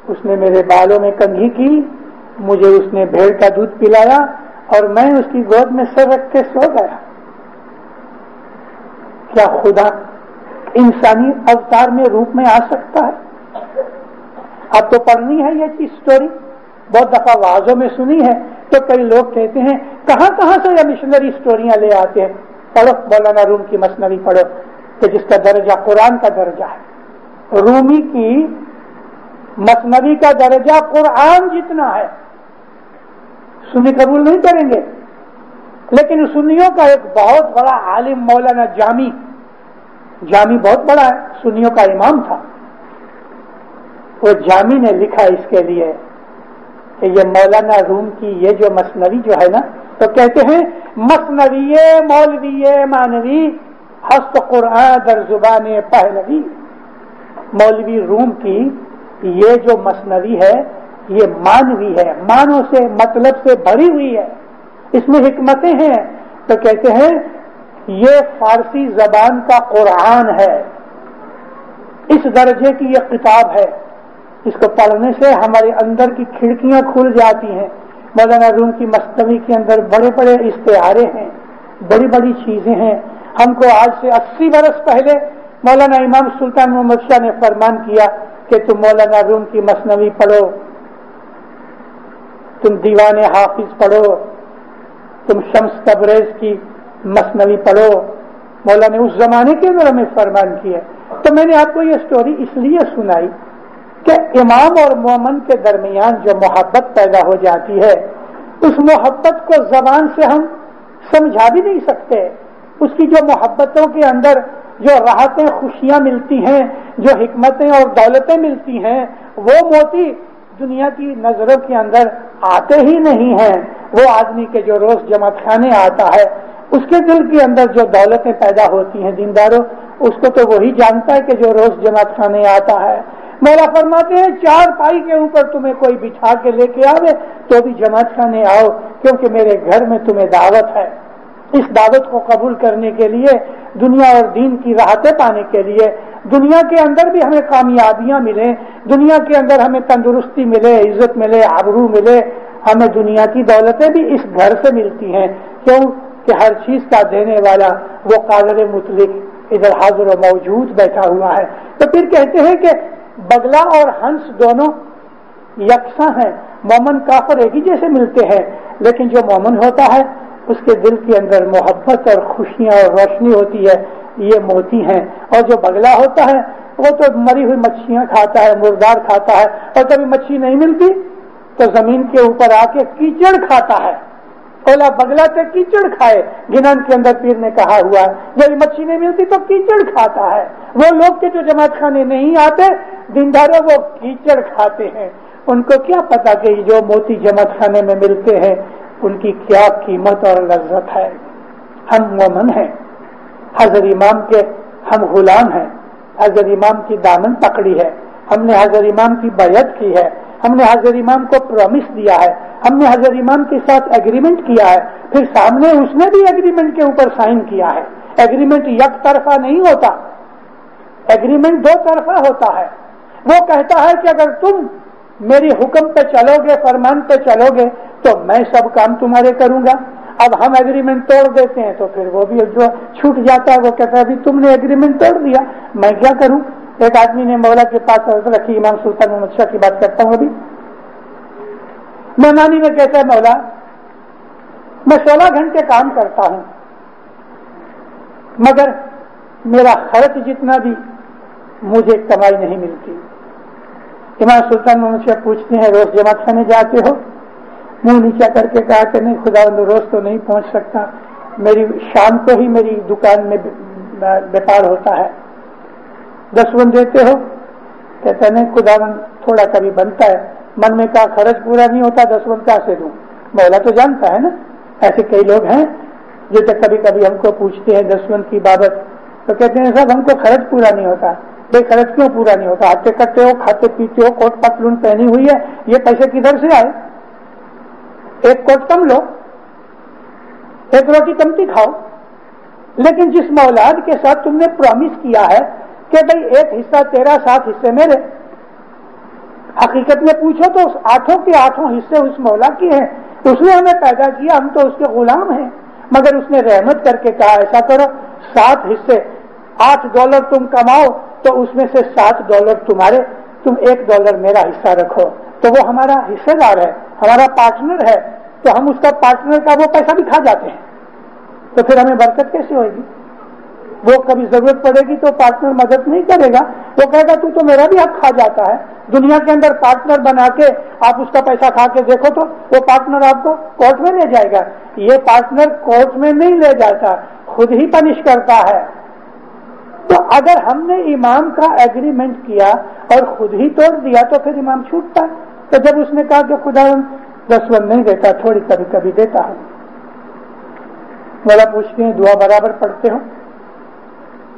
S1: اس نے میرے بالوں میں کنگھی کی، مجھے اس نے بھیڑ کا دودھ پلایا اور میں اس کی گود میں سر رکھ کے سو گیا۔ کیا خدا انسانی اوتار میں روپ میں آ سکتا ہے؟ آپ کو پڑھنی ہے یہ چیز اسٹوری، بہت دفعہ وعظوں میں سنی ہے، تو کئی لوگ کہتے ہیں کہاں کہاں سے یہ مشنری اسٹوریاں لے آتے ہیں۔ پڑھو مولانا روم کی مثنوی پڑھو کہ جس کا درجہ قرآن کا درجہ ہے۔ رومی کی مثنوی کا درجہ قرآن جتنا ہے۔ سنی قبول نہیں کریں گے، لیکن سنیوں کا ایک بہت بڑا عالم مولانا جامی بہت بڑا ہے، سنیوں کا امام تھا، وہ جامی نے لکھا اس کے لیے کہ یہ مولانا روم کی یہ جو مثنوی جو ہے نا، تو کہتے ہیں مثنوی مولوی مانوی ہست قرآن در زبان پہلوی۔ مولوی روم کی یہ جو مثنوی ہے یہ مانوی ہے، مانو سے مطلب سے بھری ہوئی ہے، اس میں حکمتیں ہیں۔ تو کہتے ہیں یہ فارسی زبان کا قرآن ہے، اس درجے کی یہ کتاب ہے، اس کو پڑھنے سے ہمارے اندر کی کھڑکیاں کھل جاتی ہیں۔ مولانا روم کی مثنوی کے اندر بڑے بڑے استعارے ہیں، بڑی بڑی چیزیں ہیں۔ ہم کو آج سے 80 برس پہلے مولانا امام سلطان محمد شاہ نے فرمان کیا کہ تم مولانا روم کی مثنوی پڑھو، تم دیوان حافظ پڑھو، تم شمس تبریز کی مثنوی پڑھو۔ مولا نے اس زمانے کے اندر ہمیں فرمان کیا۔ تو میں نے آپ کو یہ سٹوری اس لیے سنائی کہ امام اور مومن کے درمیان جو محبت پیدا ہو جاتی ہے، اس محبت کو زبان سے ہم سمجھا بھی نہیں سکتے۔ اس کی جو محبتوں کے اندر جو راحتیں خوشیاں ملتی ہیں، جو حکمتیں اور دولتیں ملتی ہیں، وہ موتی دنیا کی نظروں کے اندر آتے ہی نہیں ہیں۔ وہ آدمی کے جو روز جماعت خانے آتا ہے، اس کے دل کے اندر جو دولتیں پیدا ہوتی ہیں دینداروں، اس کو تو وہی جانتا ہے کہ جو روز جماعت خانے آتا ہے۔ مولا فرماتے ہیں 4 پائی کے اوپر تمہیں کوئی بچھا کے لے کے آوے تو بھی جماعت خانے آؤ، کیونکہ میرے گھر میں تمہیں دعوت ہے۔ اس دعوت کو قبول کرنے کے لیے، دنیا اور دین کی راحتیں پانے کے لیے، دنیا کے اندر بھی ہمیں کامیابیاں ملیں، دنیا کے اندر ہمیں تندرستی ملے، عزت ملے، آبرو ملے، ہمیں دنیا کی دولتیں بھی اس گھر سے ملتی ہیں۔ کیوں کہ ہر چیز کا دینے والا وہ قادر مطلق ادھر حاضر و موجود بیٹھا ہوا ہے۔ تو پھر کہتے ہیں کہ بگلا اور ہنس دونوں یکساں ہیں، مومن کافر ایک ہی جیسے ملتے ہیں، لیکن جو مومن ہوتا ہے اس کے دل کے اندر محبت اور خوشیاں اور روشنی ہوتی ہے، یہ موتی ہیں۔ اور جو بگلا ہوتا ہے وہ تو مری ہوئی مچھلیاں کھاتا ہے، مردار کھاتا ہے، اور کبھی مچھلی نہیں ملتی تو زمین کے اوپر آ کے کیچڑ کھاتا ہے۔ اولا بگلا تے کیچڑ کھائے، گنان کے اندر پیر نے کہا ہوا ہے، جب مچھلی نہیں ملتی تو کیچڑ کھاتا ہے۔ وہ لوگ کے جو جماعت خانے نہیں آتے دینداروں، وہ کیچڑ کھاتے ہیں۔ ان کو کیا پتا کہ جو موتی جماعت خانے میں ملتے ہیں ان کی کیا قیمت اور لذت ہے۔ ہم مومن ہیں، حضرت امام کے ہم غلام ہیں، حضرت امام کی دامن پکڑی ہے، ہم نے حضرت امام کی بیعت کی ہے، ہم نے حضرت امام کو پرومس دیا ہے، ہم نے حضرت امام کے ساتھ ایگریمنٹ کیا ہے، پھر سامنے اس نے بھی ایگریمنٹ کے اوپر سائن کیا ہے۔ ایگریمنٹ یک طرفہ نہیں ہوتا، ایگریمنٹ 2 طرفہ ہوتا ہے۔ وہ کہتا ہے کہ اگر تم میری حکم پہ چلو گے، فرمان پہ چلو گے تو میں سب کام تمہارے کروں گا۔ اب ہم ایگریمنٹ توڑ دیتے ہیں تو پھر وہ بھی جو چھوٹ جاتا ہے، وہ کہتا ہے ابھی تم نے ایگریمنٹ توڑ دیا، میں کیا کروں۔ ایک آدمی نے مولا کے پاس رکھی، امام سلطان محمد شاہ کی بات کرتا ہوں ابھی، مہمانی میں کہتا ہے مولا میں 16 گھنٹے کام کرتا ہوں مگر میرا خرچ جتنا بھی مجھے کمائی نہیں ملتی۔ امام سلطان محمد شاہ پوچھتے ہیں روز جماعت خانے جاتے ہو؟ منہ نیچا کر کے کہا کہ نہیں خدا روز تو نہیں پہنچ سکتا، میری شام کو ہی میری دکان میں بیپار ہوتا ہے۔ 10 دیتے ہو؟ کہتا نہیں خدا تھوڑا کبھی بنتا ہے۔ من میں کہا خرچ پورا نہیں ہوتا 10 کہاں سے دوں؟ مولا تو جانتا ہے نا۔ ایسے کئی لوگ ہیں جو کبھی کبھی ہم کو پوچھتے ہیں 10 کی بابت، تو کہتے ہیں صاحب ہم کو خرچ پورا نہیں ہوتا۔ بھائی خرچ کیوں پورا نہیں ہوتا؟ ہاتھے کٹتے ہو، کھاتے پیتے ہو، کوٹ پتلون پہنی ہوئی ہے، یہ پیسے کدھر سے آئے؟ ایک کوٹ کم لو، ایک روٹی کمتی کھاؤ، لیکن جس مولاد کے ساتھ تم نے پرومس کیا ہے کہ بھئی ایک حصہ تیرا 7 حصے میرے. حقیقت میں پوچھو تو اس 8 کے 8 حصے اس مولا کی ہیں. اس نے ہمیں پیدا کیا, ہم تو اس کے غلام ہیں, مگر اس نے رحمت کر کے کہا ایسا کرو 7 حصے, $8 تم کماؤ تو اس میں سے $7 تمہارے, تم $1 میرا حصہ رکھو. تو وہ ہمارا حصے دار ہے, ہمارا پارٹنر ہے, تو ہم اس کا پارٹنر کا وہ پیسہ بھی کھا جاتے ہیں, تو پھر ہمیں برکت کیسے ہوئے گی؟ وہ کبھی ضرورت پڑے گی تو پارٹنر مدد نہیں کرے گا, وہ کہے گا تو میرا بھی حق کھا جاتا ہے. دنیا کے اندر پارٹنر بنا کے آپ اس کا پیسہ کھا کے دیکھو تو وہ پارٹنر آپ کو کورٹ میں لے جائے گا. یہ پارٹنر کورٹ میں نہیں لے جاتا, خود ہی پنش کرتا ہے. تو اگر ہم نے امام کا ایگریمنٹ کیا اور خود ہی توڑ دیا تو پھر امام چھوٹتا ہے. تو جب اس نے کہا کہ خدا 10 نہیں دیتا, تھوڑی کبھی کبھی دیتا ہوں. مولا پوچھتے ہیں دعا برابر پڑھتے ہو؟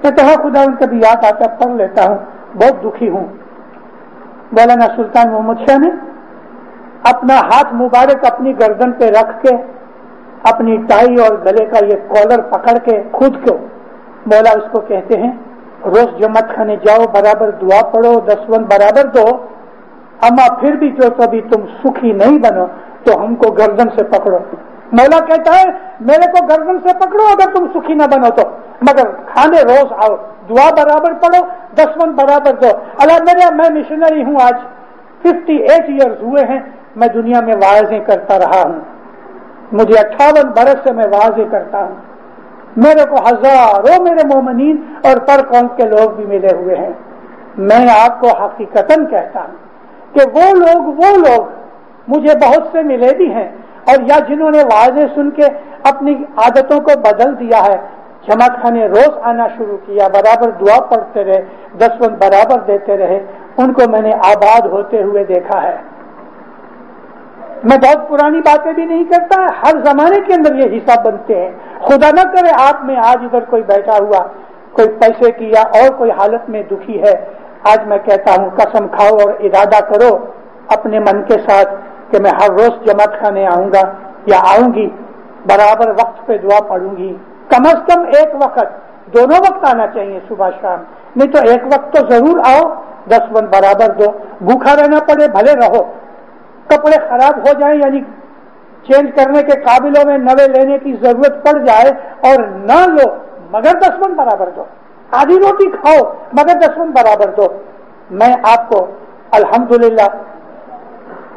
S1: کہتے ہیں خدا ان کبھی یاد آتا پڑھ لیتا ہوں, بہت دکھی ہوں. مولانا سلطان محمد شاہ نے اپنا ہاتھ مبارک اپنی گردن پہ رکھ کے اپنی ٹائی اور گلے کا یہ کالر پکڑ کے خود کو مولا اس کو کہتے ہیں روز جماعت خانے جاؤ, برابر دعا پڑھو, 10 برابر دو, اما پھر بھی جو کبھی تم سکھی نہیں بنو تو ہم کو گردن سے پکڑو. مولا کہتا ہے میرے کو گردن سے پکڑو اگر تم سکھی نہ بنو تو, مگر کھانے روز آؤ, دعا برابر پڑھو, 10 برابر دو. اللہ میں مشنری ہوں, آج 58 ایئرز ہوئے ہیں میں دنیا میں واعظیں کرتا رہا ہوں. مجھے 58 برس سے میں واعظیں کرتا ہوں. میرے کو ہزاروں میرے مومنین اور پر قوم کے لوگ بھی ملے ہوئے ہیں. میں آپ کو حقیقتاً کہتا ہوں کہ وہ لوگ مجھے بہت سے ملے بھی ہیں, اور یا جنہوں نے واعظیں سن کے اپنی عادتوں کو بدل دیا ہے, جماعت خانے روز آنا شروع کیا, برابر دعا پڑھتے رہے, 10 برابر دیتے رہے, ان کو میں نے آباد ہوتے ہوئے دیکھا ہے. میں بہت پرانی باتیں بھی نہیں کرتا, ہر زمانے کے اندر یہ حصہ بنتے ہیں. خدا نہ کرے آپ میں آج ادھر کوئی بیٹھا ہوا کوئی پیسے کی یا اور کوئی حالت میں دکھی ہے, آج میں کہتا ہوں قسم کھاؤ اور ارادہ کرو اپنے من کے ساتھ کہ میں ہر روز جماعت خانے آؤں گا یا آؤں گی, برابر وقت پہ دعا پڑھوں گی. کم از کم ایک وقت, دونوں وقت آنا چاہیے, صبح شام, نہیں تو ایک وقت تو ضرور آؤ, 10 برابر دو. بھوکھا رہنا پڑے بھلے رہو, کپڑے خراب ہو جائیں یعنی چینج کرنے کے قابلوں میں نوے لینے کی ضرورت پڑ جائے اور نہ لو مگر 10 برابر دو. آدھی روٹی کھاؤ مگر 10 برابر دو. میں آپ کو الحمدللہ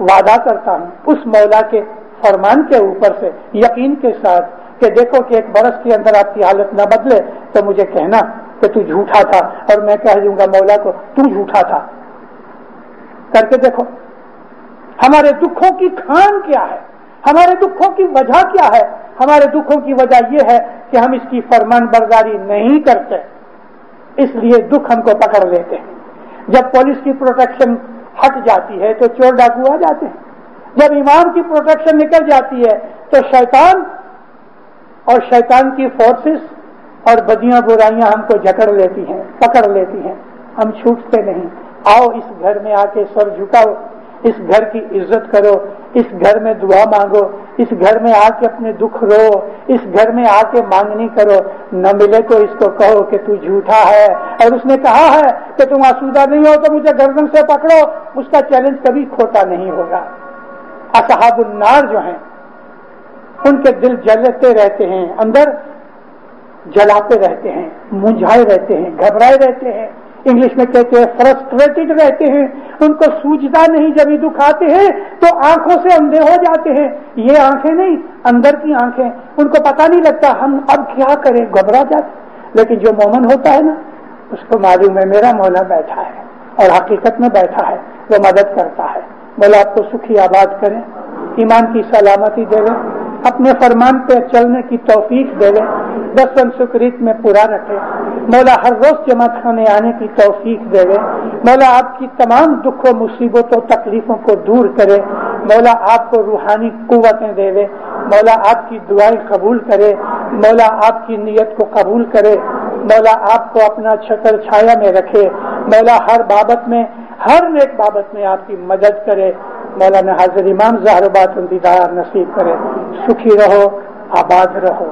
S1: وعدہ کرتا ہوں اس مولا کے فرمان کے اوپر سے یقین کے ساتھ کہ دیکھو کہ 1 برس کے اندر آپ کی حالت نہ بدلے تو مجھے کہنا کہ تو جھوٹا تھا, اور میں کہہ دوں گا مولا کو تو جھوٹا تھا. کر کے دیکھو ہمارے دکھوں کی کھان کیا ہے, ہمارے دکھوں کی وجہ کیا ہے. ہمارے دکھوں کی وجہ یہ ہے کہ ہم اس کی فرمان برداری نہیں کرتے, اس لیے دکھ ہم کو پکڑ لیتے ہیں. جب پولیس کی پروٹیکشن ہٹ جاتی ہے تو چور ڈاکو آ جاتے ہیں. جب امام کی پروٹیکشن نکل جاتی ہے تو شیطان اور شیطان کی فورسز اور بدیاں برائیاں ہم کو جکڑ لیتی ہیں, پکڑ لیتی ہیں, ہم چھوٹتے نہیں. آؤ اس گھر میں آ کے سر جھکاؤ, اس گھر کی عزت کرو, اس گھر میں دعا مانگو, اس گھر میں آ کے اپنے دکھ رو, اس گھر میں آ کے مانگنی کرو. نہ ملے تو اس کو کہو کہ تو جھوٹا ہے, اور اس نے کہا ہے کہ تم آسودہ نہیں ہو تو مجھے گردن سے پکڑو. اس کا چیلنج کبھی کھوتا نہیں ہوگا. اصحاب النار جو ہیں ان کے دل جلتے رہتے ہیں, اندر جلاتے رہتے ہیں, منجھائے رہتے ہیں, گھبرائے رہتے ہیں, انگلش میں کہتے ہیں فرسٹریٹڈ رہتے ہیں. ان کو سوجتا نہیں, جب دکھ آتے ہیں تو آنکھوں سے اندھے ہو جاتے ہیں. یہ آنکھیں نہیں, اندر کی آنکھیں, ان کو پتہ نہیں لگتا ہم اب کیا کریں, گھبرا جاتے. لیکن جو مومن ہوتا ہے نا, اس کو معلوم ہے میرا مولا بیٹھا ہے اور حقیقت میں بیٹھا ہے, وہ مدد کرتا ہے. مولا آپ کو سکھی آباد کریں, ایمان کی سلامتی دے لیں, اپنے فرمان پہ چلنے کی توفیق دے لیں, 10 سکریت میں پورا رکھے. مولا ہر روز جماعت خانے آنے کی توفیق دے لیں. مولا آپ کی تمام دکھوں مصیبتوں تکلیفوں کو دور کرے. مولا آپ کو روحانی قوتیں دے لے. مولا آپ کی دعائیں قبول کرے. مولا آپ کی نیت کو قبول کرے. مولا آپ کو اپنا چھتر چھایا میں رکھے. مولا ہر بابت میں, ہر نیک بابت میں آپ کی مدد کرے. مولانا حاضر امام زہر بات دیدار نصیب کرے. سکھی رہو, آباد رہو.